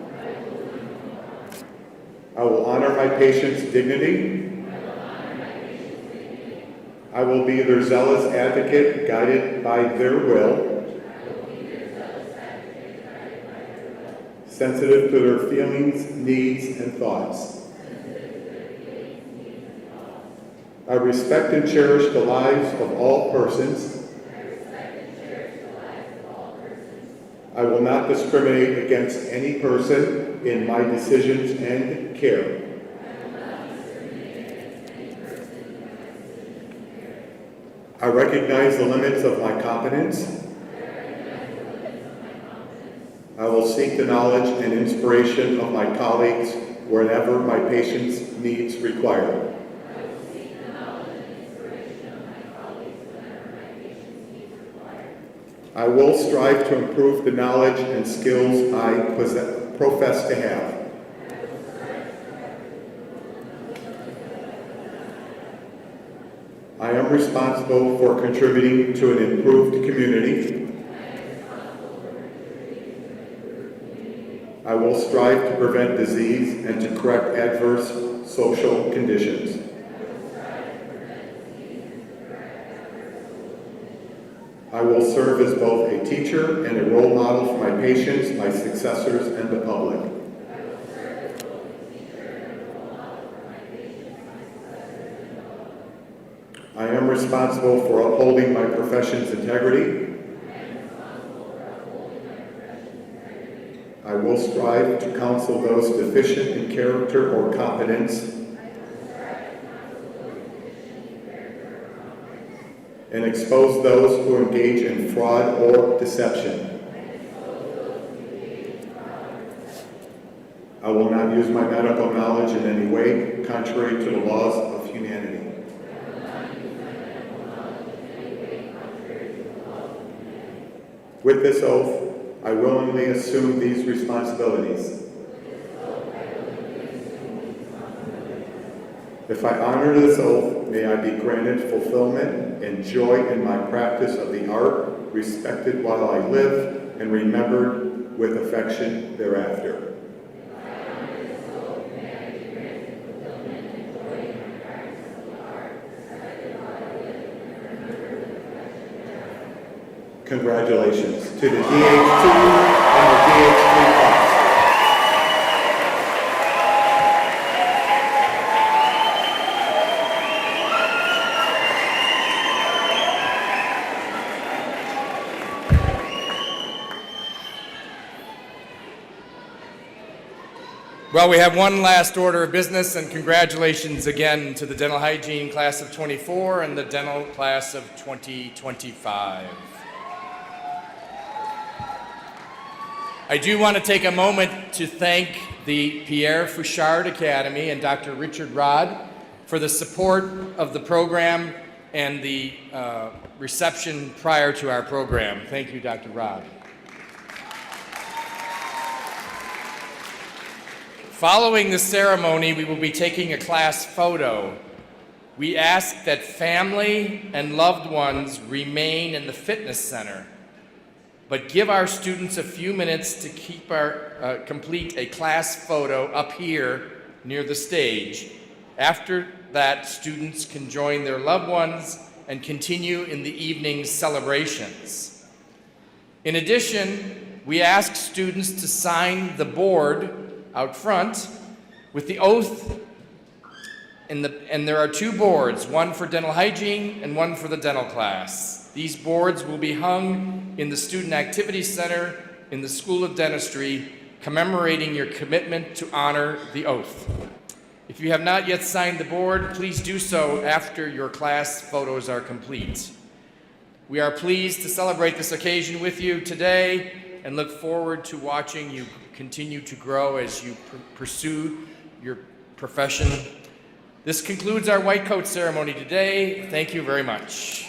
I will honor my patients' dignity. I will be their zealous advocate, guided by their will, sensitive to their feelings, needs, and thoughts. I respect and cherish the lives of all persons. I will not discriminate against any person in my decisions and care. I recognize the limits of my competence. I will seek the knowledge and inspiration of my colleagues wherever my patients' needs require. I will strive to improve the knowledge and skills I profess to have. I am responsible for contributing to an improved community. I will strive to prevent disease and to correct adverse social conditions. I will serve as both a teacher and a role model for my patients, my successors, and the public. I am responsible for upholding my profession's integrity. I will strive to counsel those deficient in character or competence and expose those who engage in fraud or deception. I will not use my medical knowledge in any way contrary to the laws of humanity. With this oath, I willingly assume these responsibilities. If I honor this oath, may I be granted fulfillment and joy in my practice of the art, respected while I live, and remembered with affection thereafter. Congratulations to the DH2 and the DH3 class. Well, we have one last order of business, and congratulations again to the dental hygiene class of 24 and the dental class of 2025. I do want to take a moment to thank the Pierre Fouchard Academy and Dr. Richard Rod for the support of the program and the reception prior to our program. Thank you, Dr. Rod. Following the ceremony, we will be taking a class photo. We ask that family and loved ones remain in the fitness center, but give our students a few minutes to complete a class photo up here near the stage. After that, students can join their loved ones and continue in the evening's celebrations. In addition, we ask students to sign the board out front with the oath, and there are two boards, one for dental hygiene and one for the dental class. These boards will be hung in the Student Activity Center in the School of Dentistry, commemorating your commitment to honor the oath. If you have not yet signed the board, please do so after your class photos are complete. We are pleased to celebrate this occasion with you today and look forward to watching you continue to grow as you pursue your profession. This concludes our white coat ceremony today. Thank you very much.